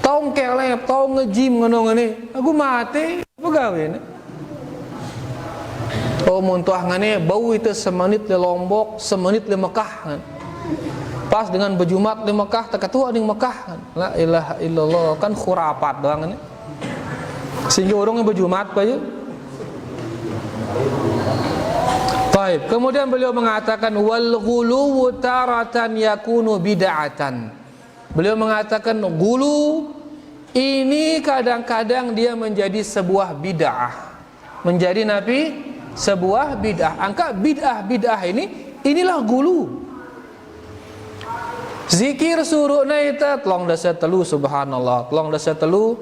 tong kelep tong ngejim ngono ngene. Aku mati bapak kawin. Oh muntuah ngane bau itu semenit di Lombok, semenit di Mekah kan. Pas dengan berjumat di Mekah, terketua di Mekah kan. La ilaha illallah kan khurafat doang ini. Sehingga orang yang berjumat apa ya? Baik. Kemudian beliau mengatakan wal ghuluwu taratan yakunu bid'atan. Beliau mengatakan gulu ini kadang-kadang dia menjadi sebuah bid'ah. Menjadi nabi sebuah bid'ah. Angka bid'ah inilah gulu. Zikir suruh naita telong dasa telu subhanallah, telong dasa telu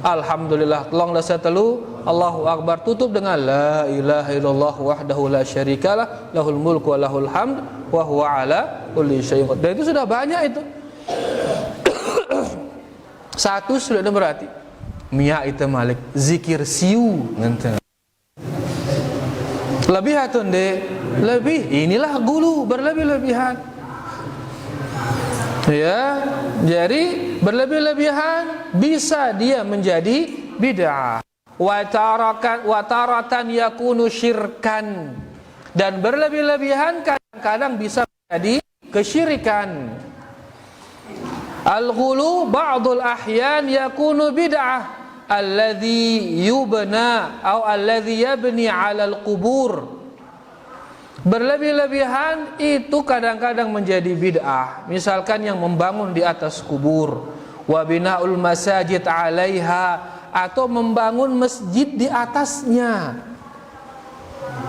alhamdulillah, telong dasa telu Allahu akbar, tutup dengan la ilaha illallah wahdahu la syarikalah lahul mulku wa lahul hamd wa huwa ala kulli syai'in qadir. Dan itu sudah banyak itu. Satu sudah berarti Mia itu malik zikir siu ngenten. Lebih atau ndek? Lebih. Inilah gulu berlebih-lebihan. Ya, jadi berlebih-lebihan bisa dia menjadi bid'ah. Wa taratan yakunu syirkan. Dan berlebih-lebihan kadang-kadang bisa menjadi kesyirikan. Al-ghulu ba'dul ahyan yakunu bid'ah alladhi yubna atau alladhi yabni 'alal qubur. Berlebih-lebihan itu kadang-kadang menjadi bid'ah. Misalkan yang membangun di atas kubur, wa bina'ul masajid 'alaiha, atau membangun masjid di atasnya.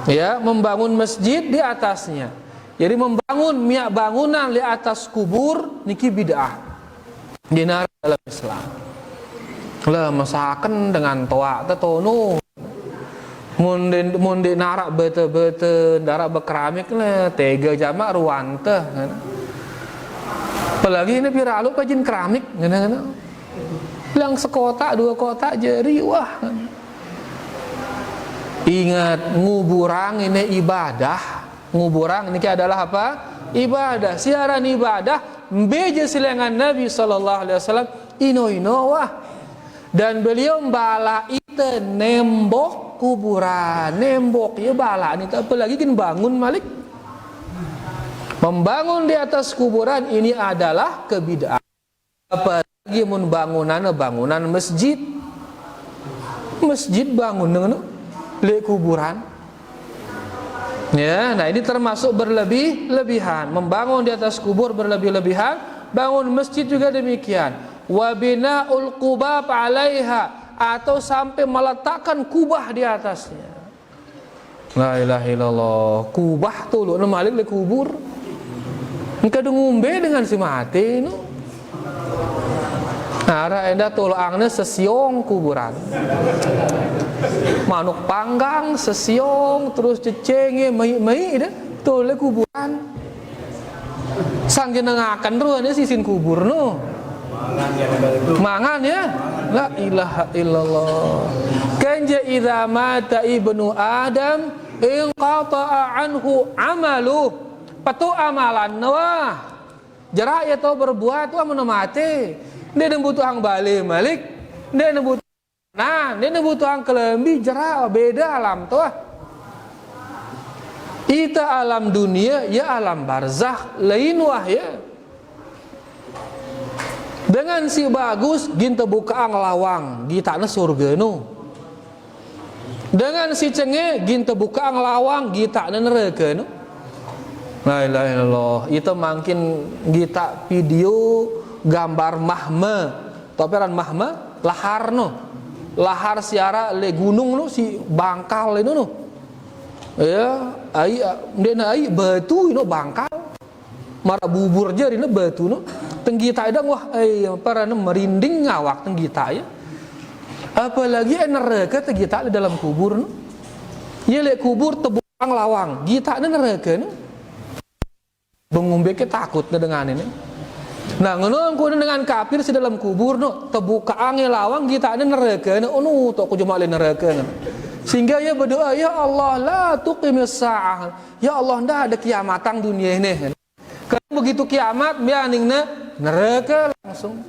Ya, membangun masjid di atasnya. Jadi membangun bangunan di atas kubur niki bid'ah. Dinar dalam Islam. Lah masakan dengan toa tetono. Mundi narak bete narak bekeramik lah tega jamak ruante kan. Apalagi ini piralu pajin keramik kan. Yang sekotak dua kotak jeri wah kan. Ingat nguburang ini ibadah. Nguburang ini adalah apa? Ibadah. Siaran ibadah beje silangan Nabi sallallahu alaihi wasallam ino wah. Dan beliau bala itu nembok kuburan, nembok ya bala ini apalagi kan bangun malik. Membangun di atas kuburan ini adalah kebid'ah. Apalagi mun bangunan masjid. Masjid bangun dengan le kuburan. Ya, nah ini termasuk berlebih-lebihan. Membangun di atas kubur berlebih-lebihan, bangun masjid juga demikian. Wa bina'ul qubab 'alaiha, atau sampai meletakkan kubah di atasnya. La ilaha illallah. Kubah tuh lu malik le kubur. Engka ngumbe dengan si mati nu. Ara enda tolangna sesiong kuburan. Manuk panggang sesiong terus cecenge mai dah tuh le kuburan. Sang jenengaken ruane sisin kubur nu. Mangan ya. La ilaha illallah. Kanja idza mata ibnu Adam inqata'a anhu amalu. Patu amalan wah. Jarak ya tau berbuat wah mun mati. Dia butuh hang balik malik. Dia butuh dia butuh hang kelembi jarak beda alam tuh. Ita alam dunia ya alam barzakh lain wah ya. Dengan si bagus ginta bukaan lawang gitana surga nu. Dengan si cenge ginta bukaan lawang gitana neraka nu. La ilaha illallah. Itu makin gita video gambar mahma. Toperan mahma lahar nu. Lahar siara le gunung nu si bangkal itu nu. Ya, ai batu itu bangkal. Mara bubur je dina batu no. Tenggi tak ada wah para merinding ngawak tenggi tak ya. Apalagi neraka tenggi tak di dalam kubur no. Ya lek kubur tebukang lawang, gita na neraka no. Bengumbe ke takut na dengan ini. Nah, ngono ko dengan kafir di dalam kubur no, tebukang lawang gita na neraka no. Ono to ko cuma le neraka no. Sehingga ia berdoa, ya Allah la tuqimis sa'ah. Ya Allah ndak ada kiamatan dunia ini. Kalau begitu kiamat bianingna neraka langsung.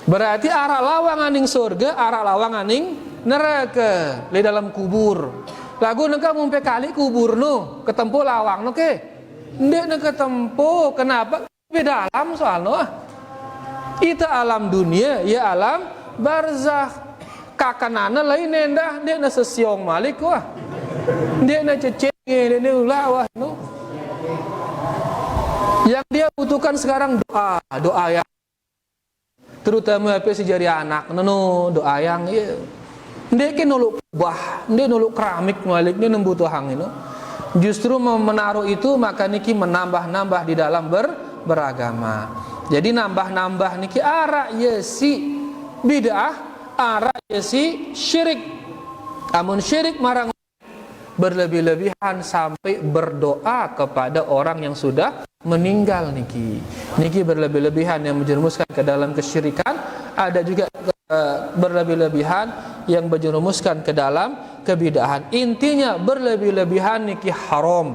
Berarti arah lawang aning surga, arah lawang aning neraka di dalam kubur. Lagu nengka mumpe kali kubur no, ketempo lawang no ke. Ndek na ketempo, kenapa? Beda alam soalnya. Itu alam dunia, ya alam barzakh. Kakanana lain nendah, ndek na sesiong malik wah. Ndek na cecenge, ndek na ulawah no. Yang dia butuhkan sekarang doa yang terutama apa si jari anak, doa yang iya. Ndek ke noluk kubah, ndek noluk keramik malik, ndek nembutuhang itu. Justru menaruh itu maka niki menambah-nambah di dalam beragama. Jadi nambah-nambah niki arak yesi bid'ah, arak yesi syirik. Amun syirik marang berlebih-lebihan sampai berdoa kepada orang yang sudah meninggal niki berlebih-lebihan yang menjerumuskan ke dalam kesyirikan. Ada juga berlebih-lebihan yang menjerumuskan ke dalam kebid'ahan. Intinya berlebih-lebihan niki haram,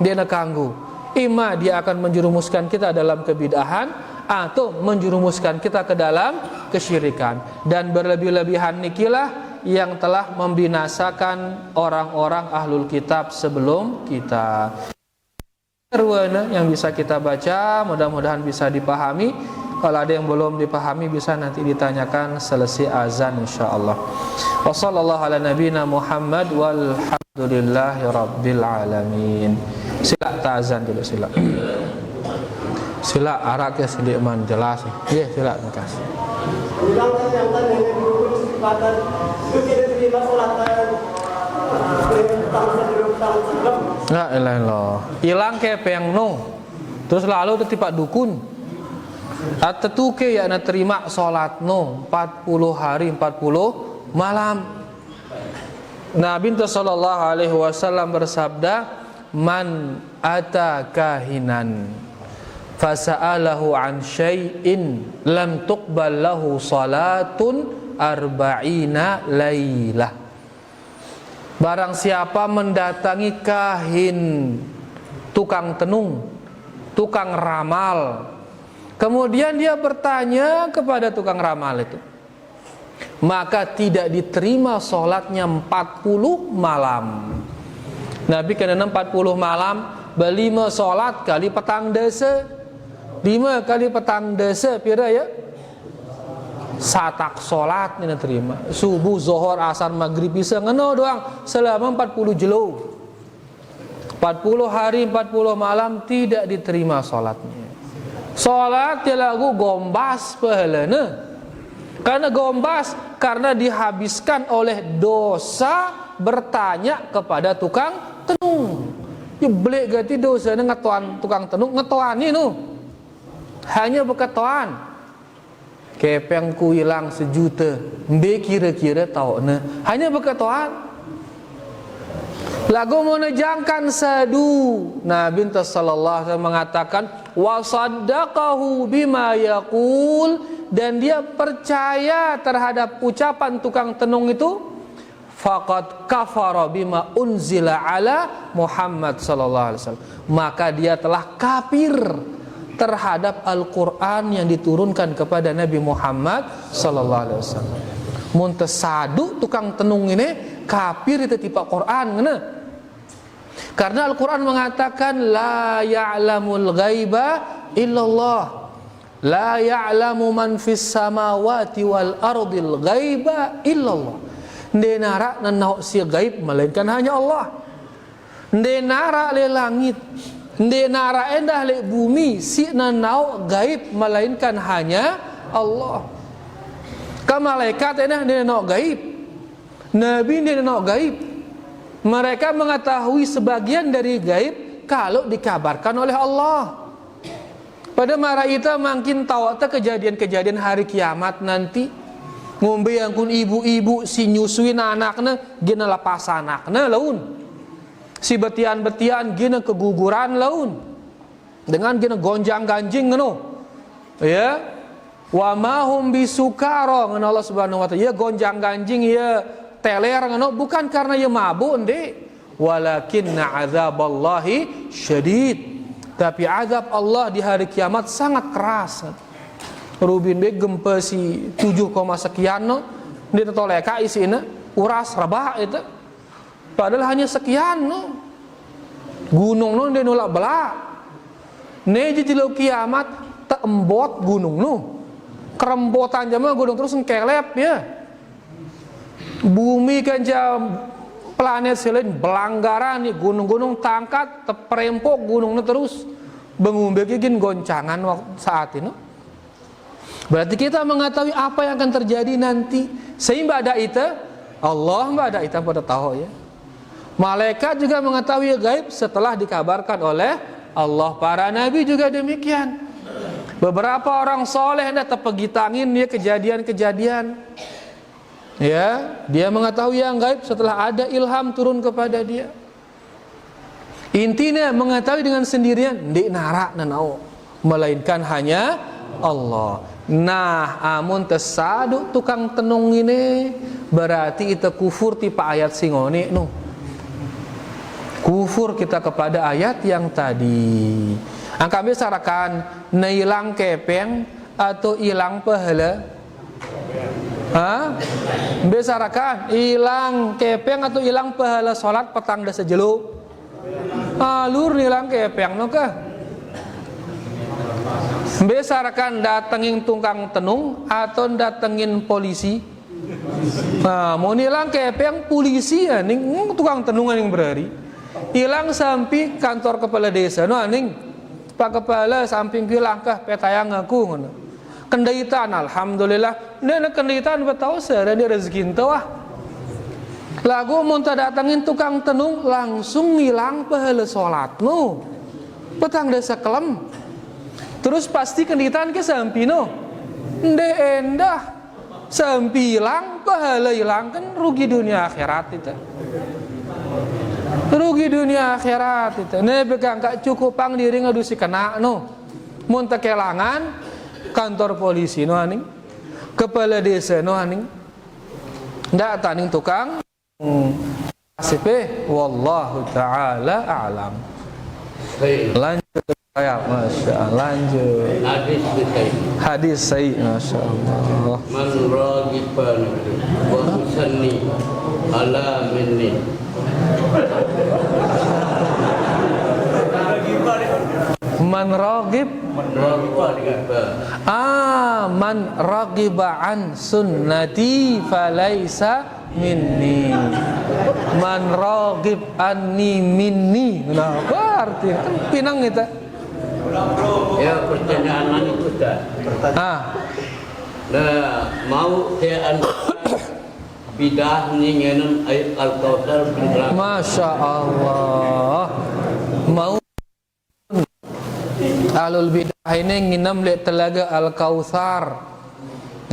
dia nak ganggu. Ima dia akan menjerumuskan kita dalam kebid'ahan atau menjerumuskan kita ke dalam kesyirikan. Dan berlebih-lebihan nikilah yang telah membinasakan orang-orang ahlul kitab sebelum kita. Ruana yang bisa kita baca, mudah-mudahan bisa dipahami. Kalau ada yang belum dipahami bisa nanti ditanyakan selesai azan insyaallah. Wassallallahu ala nabiyina Muhammad walhamdulillahi rabbil alamin. Sila ta'azan dulu sila. Sila arak ya Suleiman jelas. Ya sila makasih. Hilangkan yang tadi yang dulu kesempatan itu tidak terima sholatan. La ilaha illallah. Hilang kayak peyang no. Terus lalu itu tipak dukun. Atau tu ke ya na terima salat no 40 hari 40 malam. Nabi sallallahu alaihi wasallam bersabda, "Man ata kahinan fasa'alahu an syai'in lam tuqbal lahu salatun arba'ina lailah." Barang siapa mendatangi kahin, tukang tenung, tukang ramal, kemudian dia bertanya kepada tukang ramal itu, maka tidak diterima sholatnya 40 malam. Nabi kena 40 malam, berlima sholat kali petang desa, 5 kali petang desa, pira ya? Satak sholat ini terima. Subuh, zuhur, asar, maghrib bisa ngeno doang selama 40 jelo. 40 hari 40 malam tidak diterima sholatnya. Sholat dia lagu gombas pahalana. Karena gombas karena dihabiskan oleh dosa bertanya kepada tukang tenung. Ya belek gati dosa ngetoan tukang tenung ngetoan ini nu. Hanya berketoan. Kepeng ku hilang 1 juta. Mbe kira-kira tahu ne. Hanya berketoan. Lagu menejangkan sadu. Nabi sallallahu alaihi wasallam mengatakan wa saddaqahu bima yaqul, dan dia percaya terhadap ucapan tukang tenung itu, faqad kafara bima unzila ala Muhammad sallallahu alaihi wasallam, maka dia telah kafir terhadap Al-Qur'an yang diturunkan kepada Nabi Muhammad sallallahu alaihi wasallam. Mun tesadu tukang tenung ini kafir itu tipe Quran ngene. Karena Al-Quran mengatakan la ya'lamul ghaiba illallah, la ya'lamu man fis samawati wal ardil ghaiba illallah. Ndenara nanau si gaib melainkan hanya Allah. Ndenara le langit, ndenara endah le bumi, si nanau gaib melainkan hanya Allah. Ka malaikat endah ndenau gaib, nabi ndenau gaib. Mereka mengetahui sebagian dari gaib, kalau dikabarkan oleh Allah. Pada mara ita makin tahu kejadian-kejadian hari kiamat nanti. Ngombe yang kun ibu-ibu si nyusuin anaknya gina lepas anaknya laun. Si betian-betian gina keguguran laun. Dengan gina gonjang-ganjing ngono. Ya. Wa ma hum bisukara ngono Allah Subhanahu wa taala. Ya gonjang-ganjing ya teler ngono bukan karena ya mabuk ndek. Walakinna azaballahi syadid. Tapi azab Allah di hari kiamat sangat keras. Rubin be gempa si 7, sekian no, dia toleka isina uras rabah itu. Padahal hanya sekian no. Gunung no dia nolak belak. Neji jilau kiamat tak embot gunung no. Kerembotan jama gunung terus ngelep ya. Bumi kan jam planet selain belanggaran nih gunung-gunung tangkat terperempok gunungnya terus bengumbegin goncangan saat ini. Berarti kita mengetahui apa yang akan terjadi nanti. Sehingga ada itu Allah ada itu pada tahu ya. Malaikat juga mengetahui gaib setelah dikabarkan oleh Allah. Para nabi juga demikian. Beberapa orang soleh hendak terpegitangin dia kejadian-kejadian. Ya, dia mengetahui yang gaib setelah ada ilham turun kepada dia. Intinya mengetahui dengan sendirian ndik narak nanau, melainkan hanya Allah. Nah, amun tersaduk tukang tenung ini berarti itu kufur tipe ayat singoni no. Kufur kita kepada ayat yang tadi. Angka besarakan nailang kepeng atau ilang pahala. Besarakan hilang kepeng atau hilang pahala sholat petang dasa jeluk. Lur hilang kepeng no kah? Besarakan datengin tukang tenung atau datengin polisi. Mau hilang kepeng polisi ya ning tukang tenungan yang berhari. Hilang sampai kantor kepala desa no aning Pak Kepala samping hilang kah petayang aku ngono. Kendaitan alhamdulillah nenek kendaitan betau dan dia rezeki ente wah lagu muntah datangin tukang tenung langsung ngilang pahala sholat no petang desa kelem terus pasti kendaitan ke sampino nde endah sampi hilang pahala hilang kan rugi dunia akhirat itu rugi dunia akhirat itu ne pegang kak cukup pang diri ngadusi kena no muntah kelangan kantor polisi no aning kepala desa no aning ndak taning tukang ACP wallahu taala a'lam. Lanjut saya masyaallah lanjut hadis sahih masyaallah man ragiban wa musanni ala minni man ragib man ragiba an sunnati falaisa minni man ragib anni minni. Nah, apa artinya? Kan pinang kita. Ya pertanyaan itu dah. Nah, mau dia bidah ni ngenam ayat Al-Kautsar bilang. Masya Allah. Mau ahlul bid'ah ini nginam lek telaga Al-Kautsar.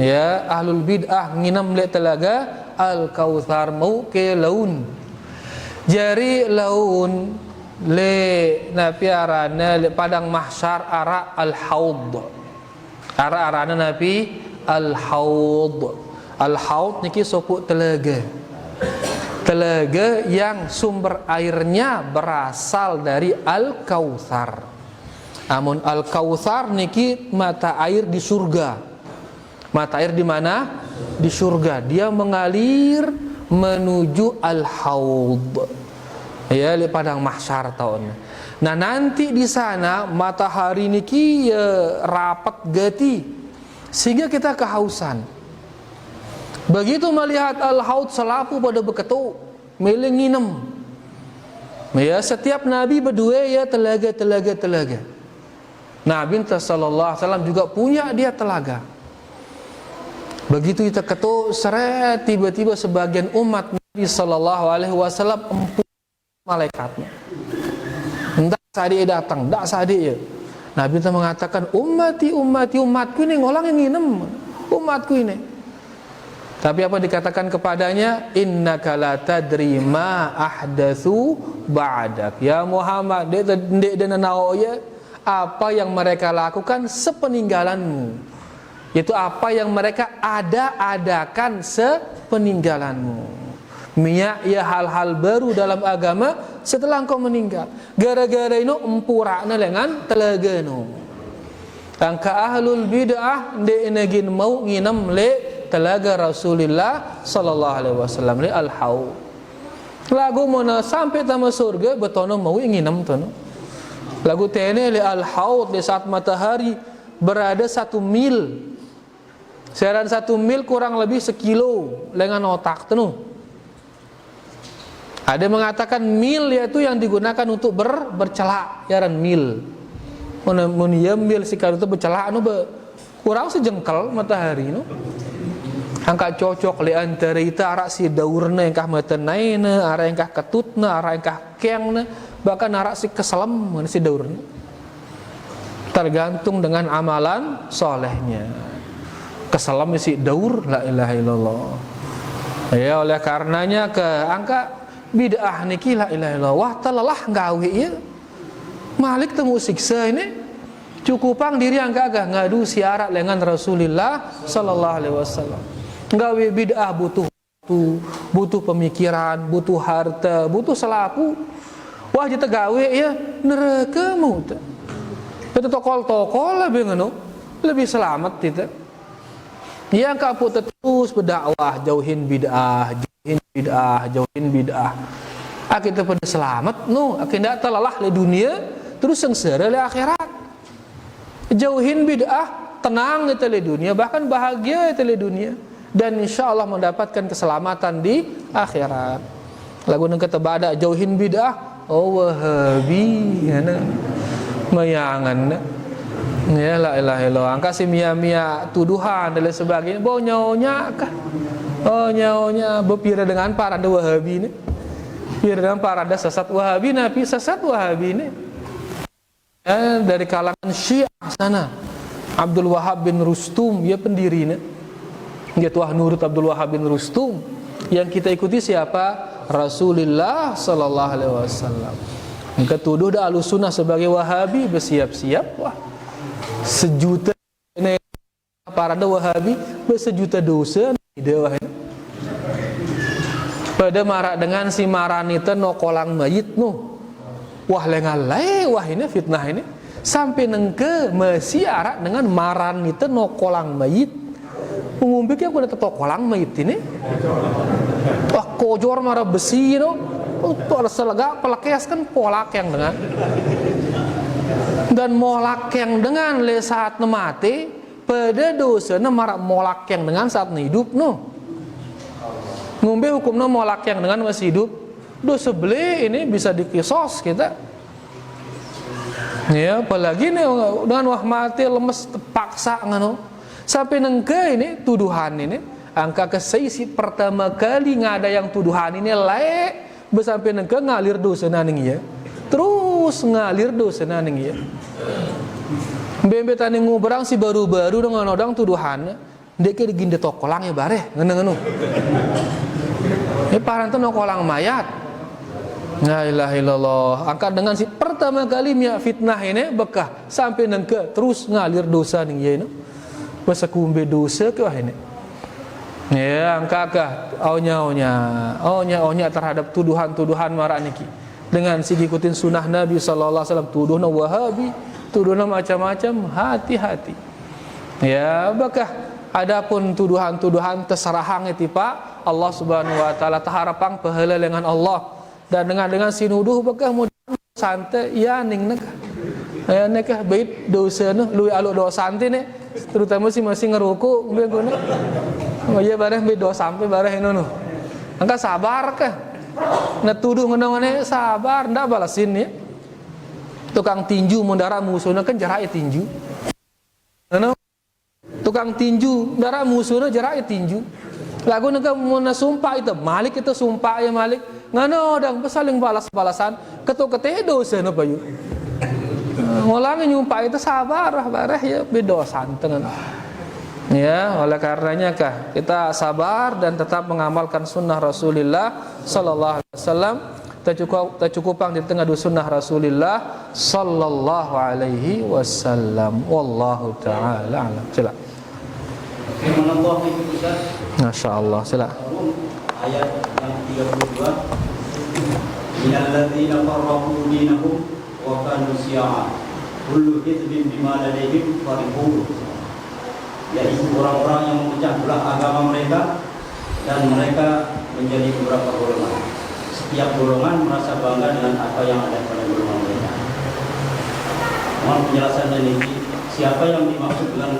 Ya, ahlul bid'ah nginam lek telaga Al-Kautsar mau ke laun. Jari laun le nabi arana le padang mahsyar ara al-haud. Ara arana nabi al-haud. Al-haud niki sopuk telaga. Telaga yang sumber airnya berasal dari Al-Kautsar. Amun Al-Kautsar niki mata air di surga. Mata air di mana? Di surga. Dia mengalir menuju Al-Haud. Ya, di padang mahsyar tahun. Nah, nanti di sana matahari niki rapat gati sehingga kita kehausan. Begitu melihat Al-Haud selapu pada beketu, melenginem. Ya, setiap nabi berdua ya telaga. Nabi sallallahu alaihi wasallam juga punya dia telaga. Begitu kita ketuk seret tiba-tiba sebagian umat Nabi sallallahu alaihi wasallam empuk malaikatnya. Entah sadik datang, dak sadik ya. Nabi itu mengatakan umatku ini ngolang yang nginem, umatku ini. Tapi apa dikatakan kepadanya? Innaka la tadri ma ahdatsu ba'dak. Ya Muhammad, dek dan nao ya, apa yang mereka lakukan sepeninggalanmu. Yaitu apa yang mereka adakan sepeninggalanmu. Ya hal-hal baru dalam agama setelah engkau meninggal. Gara-gara itu empurakna dengan telaganu. Angka ahlul bid'ah dek negin mau nginem le telaga Rasulullah sallallahu alaihi wasallam li al-haud. Lagu mana sampai tama surga betono mau nginem tono. Lagu tene li al-haud di saat matahari berada 1 mil. Seran 1 mil kurang lebih sekilo dengan otak tenu. Ada mengatakan mil yaitu yang digunakan untuk bercelak, yaran mil. Mun ieu mil sikal itu bercelak anu kurang sejengkal matahari nu. Angka cocok li antara ita arak si daurna engkah matenaina, arak engkah ketutna, arak engkah kengna, bahkan arak si keselem mun si daurna. Tergantung dengan amalan solehnya. Keselem si daur, la ilaha illallah. Ya oleh karenanya ke angka bid'ah niki la ilaha illallah. Wah telelah gawe ieu. Malik temu siksa ini. Cukupang diri angka agak ngadu siarat dengan Rasulullah sallallahu alaihi wasallam. Gawe bid'ah butuh waktu, butuh pemikiran, butuh harta, butuh selaku. Wah kita gawe ya neraka mu teh. Kita tokol-tokol lebih selamat kita. Yang kapu terus berdakwah jauhin bid'ah, jauhin bid'ah. Kita pada selamat akhirnya telalah di dunia terus sengsara di akhirat. Jauhin bid'ah, tenang di dunia, bahkan bahagia di dunia. Dan insya Allah mendapatkan keselamatan di akhirat. Lagu yang kata badak jauhin bid'ah, oh Wahabi, mayangan, ya la ilaha illallah. Angka si mia tuduhan dan lain sebagainya. Bau nyonya kah? Oh nyonya berpira dengan parada Wahabi ini. Pira dengan parada sesat Wahabi, Nabi sesat Wahabi ini. Dari kalangan Syiah sana, Abdul Wahab bin Rustum, dia pendirinya. Dia tuah nurut Abdul Wahab bin Rustum. Yang kita ikuti siapa? Rasulullah sallallahu alaihi wasallam. Yang ketuduh dah Ahlussunnah sebagai Wahabi bersiap-siap wah. Sejuta parada Wahabi bersejuta dosa dia wah. Pada marak dengan si maranita no kolang mayit no. Wah lengalai wah ini fitnah ini. Sampai nengke masih arak dengan maranita no kolang mayit. Mengumpik aku udah tetok kolang mayit ini. Wah kojor marah besi no. Itu ada selega pelakes kan polak yang dengan. Dan molak yang dengan le saat mati pada dosa marak molak yang dengan saat hidup no. Ngombe hukumnya molak yang dengan masih hidup. Dosa beli ini bisa dikisos kita. Ya apalagi nih dengan wah mati lemes terpaksa ngano. Sampai nengke ini tuduhan ini angka keseisi pertama kali ngada yang tuduhan ini laek sampai nengke ngalir dosa naning ya. Terus ngalir dosa naning ya. Bembe tani ngobrang si baru-baru dengan odang tuduhan. Dek diginde tokolang ya bare ngene-ngene. Ini paranten nokolang mayat. La ilaha illallah. Angkat dengan si pertama kali mia fitnah ini bekah sampai nengke terus ngalir dosa ning ye no. Basa kumbe dosa ke ini. Ya angka aunya terhadap tuduhan-tuduhan marak niki. Dengan si ngikutin sunnah Nabi sallallahu alaihi wasallam tuduhna Wahabi, tuduhna macam-macam, hati-hati. Ya bekah adapun tuduhan-tuduhan terserahang itu Pak Allah Subhanahu wa taala taharapang pahala dengan Allah. Dan dengan sinuduh bekah mudah santai ya ning nekah. Ya nekah bait dosa nu luwi alu dosa santai ne terutama si masih ngeruku beguna. Oh iya bareng bait dosa sampai bareng nu. Angka sabar kah? Na tuduh ngeunang sabar ndak balasin ya. Tukang tinju mundara musuhna kan jarak tinju. Tukang tinju darah musuhna jarak tinju. Lagu nega mun sumpah itu Malik itu sumpah ya Malik ngano dang saling balas-balasan ketuk keteh dosa na bayu Ngulangi nyumpah itu sabar bareh ya beda santen. Ya, oleh karenanya kita sabar dan tetap mengamalkan sunnah Rasulullah sallallahu alaihi wasallam. Tercukupang di tengah sunnah Rasulullah sallallahu alaihi wasallam. Wallahu taala alam. Sila. Firman Allah itu Ustaz. Masyaallah, sila. Ayat yang 32. Minal ladzina farraqu dinahum wa kanu syi'a. Kullu hizbin bima ladaihim farihun. Yaitu orang-orang yang memecah belah agama mereka dan mereka menjadi beberapa golongan. Setiap golongan merasa bangga dengan apa yang ada pada golongan mereka. Mohon penjelasannya ini, siapa yang dimaksud dengan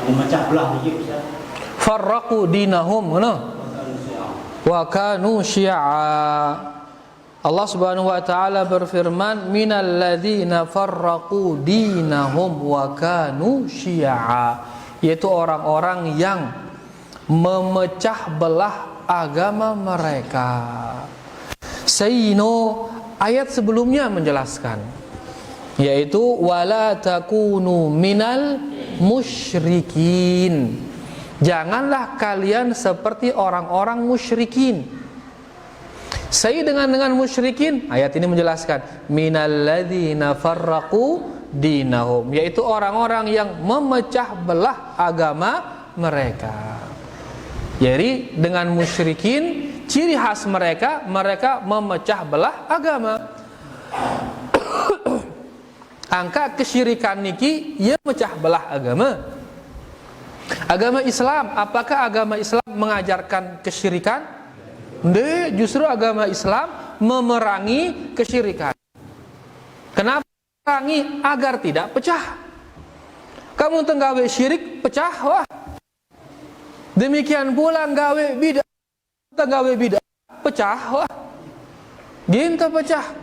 memecah belah ini Ustaz? Farraqu dinahum, wa kanu syi'a. Allah Subhanahu wa taala berfirman, minal ladzina farraqu dinahum wa kanu syi'a, yaitu orang-orang yang memecah belah agama mereka. Sayyino ayat sebelumnya menjelaskan, yaitu wala takunu minal musyrikin. Janganlah kalian seperti orang-orang musyrikin. Saya dengan musyrikin, ayat ini menjelaskan minal ladzina farraqu dinahum, yaitu orang-orang yang memecah belah agama mereka. Jadi dengan musyrikin, ciri khas mereka memecah belah agama. Angka kesyirikan niki ia mecah belah agama. Agama Islam, apakah agama Islam mengajarkan kesyirikan? Tidak, justru agama Islam memerangi kesyirikan. Kenapa memerangi? Agar tidak pecah. Kamu tenggawe syirik, pecah, wah. Demikian pula gawe bidah, tenggawe bidah, pecah, wah. Ginta pecah.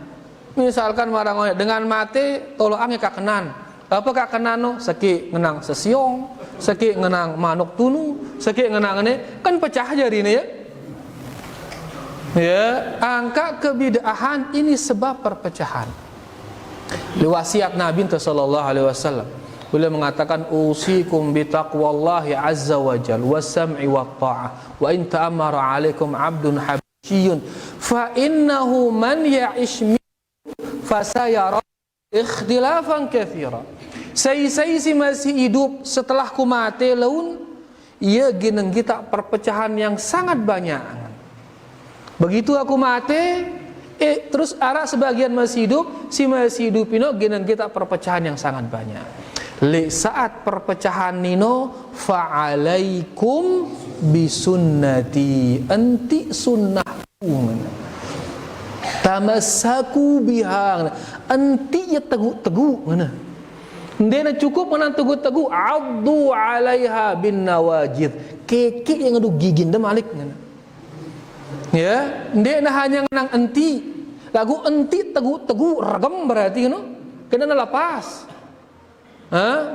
Misalkan marang dengan mati toloange kakenan. Apa kakenan no? Seki ngenang sesiong, seki ngenang manuk tunu, seki ngenang ini kan pecah jari ini ya. Ya, angka kebidahan ini sebab perpecahan. Wasiat Nabi sallallahu alaihi wasallam, beliau mengatakan usikum bi taqwallahi azza wa jalla was-sam'i wat-tha'ah wa in ta'ammara 'alaikum 'abdun habasyiyun fa innahu man ya'ish fasayara ikhtilafan katsira. Saya si masih hidup setelah ku mati laun ia gineng kita perpecahan yang sangat banyak. Begitu aku mati, terus arah sebagian masih hidup, si masih hidup ini gineng kita perpecahan yang sangat banyak. Li saat perpecahan nino fa'alaikum bisunnati, anti sunnahku. Tamassaku biha, anti ya teguh mana? Ndena cukup menang teguh, addu 'alaiha bin nawajid. Keke yang adu gigin dah malik mana? Ya, ndena hanya ngenang enti. Lagu enti teguh regem berarti no. Kena lepas.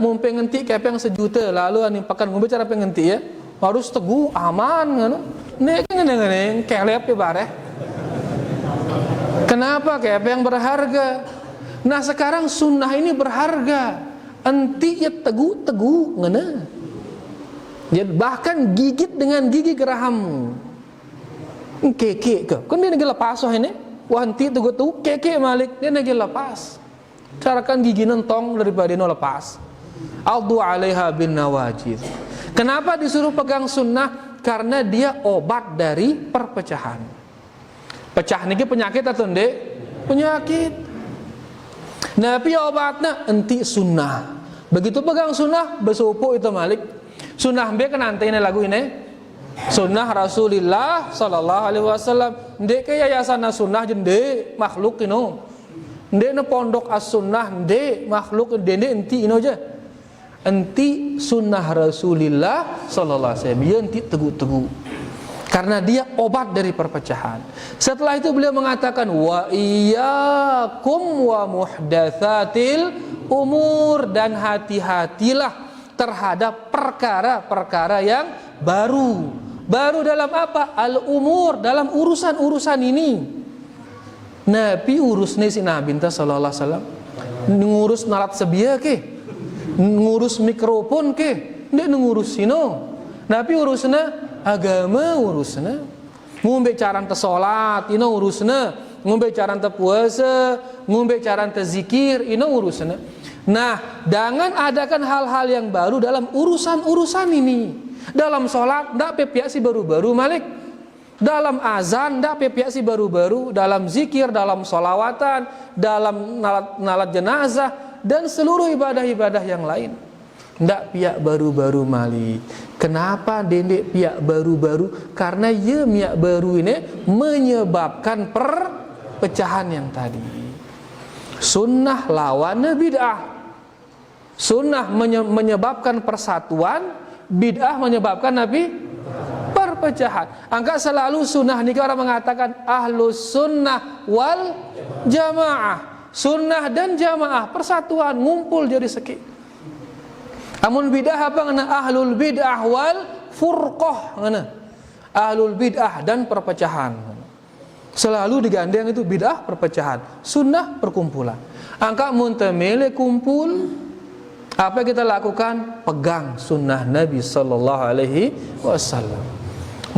Mumpeng enti kepeng sejuta lalu ani pakan ngombe cara pengenti ya. Harus teguh aman ngono. Nek ngene kelep ya bareh. Kenapa kepeng berharga? Nah sekarang sunnah ini berharga. Enti ya teguh ngene. Jadi bahkan gigit dengan gigi geraham. Keke ke. Kan dia nagi lepas ini. Wah enti teguh keke malik dia nagi lepas. Carakan gigi nentong daripada no lepas. Aldu 'alaiha bin nawajid. Kenapa disuruh pegang sunnah? Karena dia obat dari perpecahan. Pecah niki penyakit atau ndek? Penyakit. Nabi obatnya enti sunnah. Begitu pegang sunnah besupu itu malik. Sunnah be kan nanti ini lagu ini. Sunnah Rasulullah sallallahu alaihi wasallam. Ndek ke yayasan sunnah jende makhluk ino. Ndek na pondok as-sunnah ndek makhluk ndek enti ino aja. Enti sunnah Rasulullah sallallahu alaihi wasallam. Ya enti teguh. Karena dia obat dari perpecahan. Setelah itu beliau mengatakan wa iyyakum wa muhdatsatil umur, dan hati-hatilah terhadap perkara-perkara yang baru. Baru dalam apa? Al-umur, dalam urusan-urusan ini. Nabi urus nih si Nabi sallallahu alaihi wasallam. ngurus nalat sebia ke, ngurus mikrofon ke, ndak ngurus sino. Tapi urusna agama urusna. Ngombe caran te salat, ino urusna. Ngombe caran te puasa, ngombe caran te zikir, ino urusna. Nah, jangan adakan hal-hal yang baru dalam urusan-urusan ini. Dalam sholat, ndak pepiasi baru-baru Malik. Dalam azan, ndak pepiasi baru-baru. Dalam zikir, dalam sholawatan, dalam nalat jenazah, dan seluruh ibadah-ibadah yang lain. Ndak piak baru-baru Malik. Kenapa dendek piak baru-baru? Karena ya piak baru ini menyebabkan perpecahan yang tadi. Sunnah lawan bid'ah. Sunnah menyebabkan persatuan, bid'ah menyebabkan perpecahan. Angka selalu sunnah ni orang mengatakan ahlus sunnah wal jamaah. Sunnah dan jamaah persatuan, ngumpul jadi sekit. Amun bid'ah apa ngana ahlul bid'ah wal furqah ngana. Ahlul bid'ah dan perpecahan. Selalu digandeng itu bid'ah perpecahan, sunnah perkumpulan. Angka muntamile kumpul. Apa yang kita lakukan? Pegang sunnah Nabi sallallahu alaihi wasallam.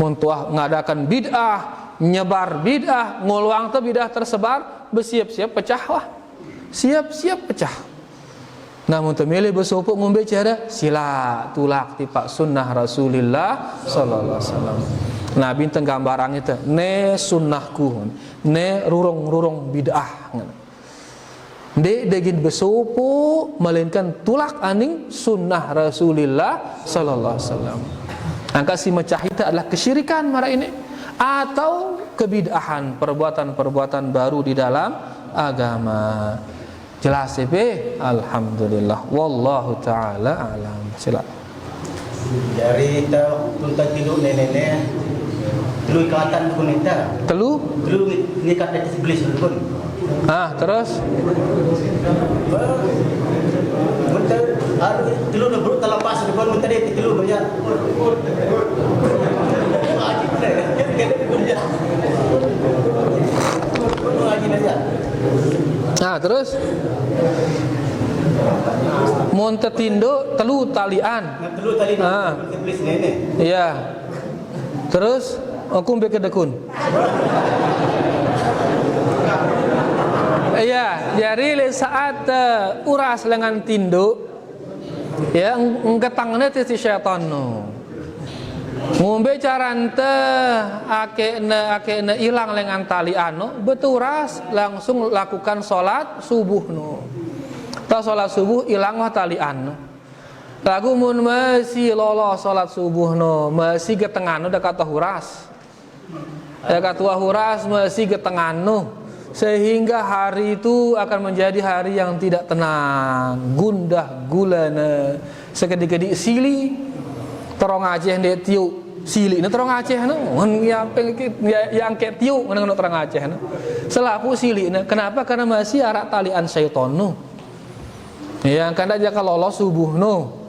Muntuah ngadakan bid'ah, nyebar bid'ah, nguluang te bid'ah tersebar, bersiap-siap pecah wah. Siap-siap pecah. Namun temile bersopok ngombe cara sila tulak tipak sunnah Rasulullah sallallahu alaihi wasallam. Nabi teng gambarang itu ne sunnahku, ne rurung-rurung bid'ah. Dek degin besopo melainkan tulak aning sunnah Rasulullah sallallahu alaihi wasallam. Angka si mecah itu adalah kesyirikan mara ini atau kebid'ahan, perbuatan-perbuatan baru di dalam agama. Jelas alhamdulillah wallahu taala alam. Silakan. Dari tuntas tidur nenek telu ikatan pun kita. Telu nikat dari iblis pun. Terus Muntar telu na bro talapas pun muntar dia telu banyak. Terus mun tetindo telu talian. Telu talian iblis nenek. Iya. Terus aku mbek kedekun. Iya, jadi saat uras lengan tinduk ya ngketangna ti syaitan no. Ngombe carante akena ilang lengan tali anu beturas langsung lakukan salat subuh no. Ta salat subuh ilang tali anu. Lagu mun masih lolos salat subuh no, masih getengan no dekat huras. Dekat huras masih getengan no. Sehingga hari itu akan menjadi hari yang tidak tenang, gundah gulana, segede-gede sili, terong Aceh ndek tiuk sili, ne terong Aceh no, yang ke tiuk ngono terong Aceh no, selapu sili ne, kenapa? Karena masih arak talian syaiton no, yang kanda jaka lolos subuh no,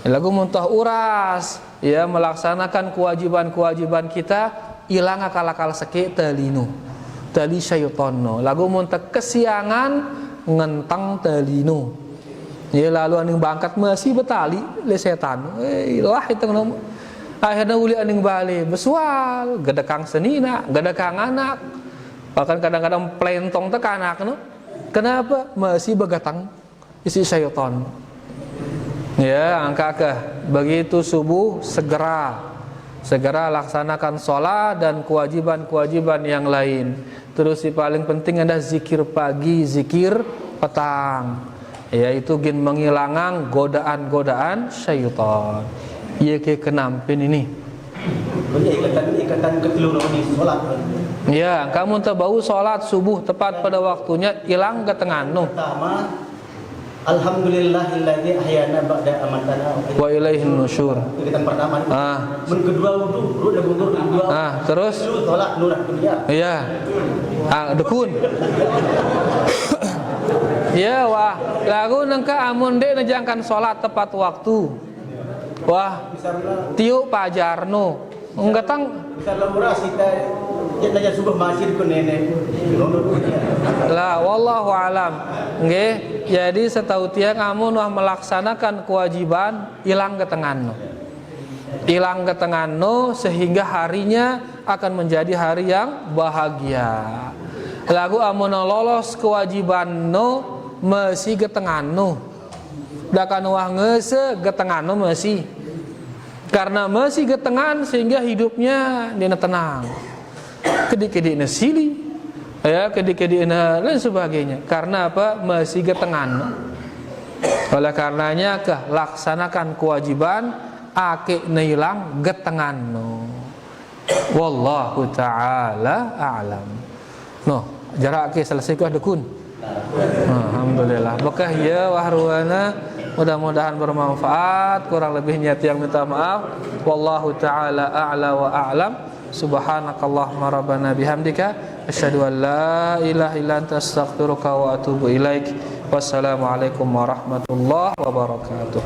lagu muntah uras, ya melaksanakan kewajiban-kewajiban kita, ilang akal-akal seke talino. Tali syaitan no. Lagu muntak kesiangan ngentang talino. Ya lalu aning bangkat masih betali le setan. Lah itu ngono. Akhirnya uli aning bali besual, gedekang senina, gedekang anak. Bahkan kadang-kadang plentong teh anak no. Kenapa? Masih begatang isi syaitan. Ya, angka ke begitu subuh segera laksanakan sholat dan kewajiban-kewajiban yang lain. Terus yang paling penting ada zikir pagi, zikir petang, yaitu gin menghilangkan godaan-godaan syaitan. Ia ke kenampin ini. Ikatan ketelu di sholat. Ya, kamu terbau sholat subuh tepat pada waktunya, hilang ke tengah no. Pertama, alhamdulillahilladzi ahyana ba'da amatana wa ilaihin nusyur. Itu pertama. Mun kedua wudu, udah gugur kedua. Terus tolak nurah dunia. Iya. Dekun. Ya wah, lagu nengka amun dek nejangkan sholat tepat waktu. Wah, tiuk pajarno. Enggak tang bisa lemuras kita nanya subuh masjid ku nenek. Lah wallahu alam. Nggih, jadi setahu tiang amun wah melaksanakan kewajiban hilang ketenganno. Hilang ketenganno sehingga harinya akan menjadi hari yang bahagia. Lagu amun lolos kewajibanno masih ketenganno. Dakan wah ngese ketenganno masih. Karena masih ketengan sehingga hidupnya dia tenang. Kedik-kedik sili, ya kedik-kedik dan sebagainya. Karena apa? Masih ketengan. Oleh karenanya laksanakan kewajiban ake hilang ketengan. Wallahu taala a'lam. No, jarak ake selesai kah dekun. Alhamdulillah. Bekah ya wahruana. Mudah-mudahan bermanfaat. Kurang lebihnya tiang minta maaf. Wallahu taala a'la wa a'lam. Subhanakallahumma rabbana bihamdika asyhadu an la ilaha illa anta astaghfiruka wa atubu ilaik. Wassalamualaikum warahmatullahi wabarakatuh.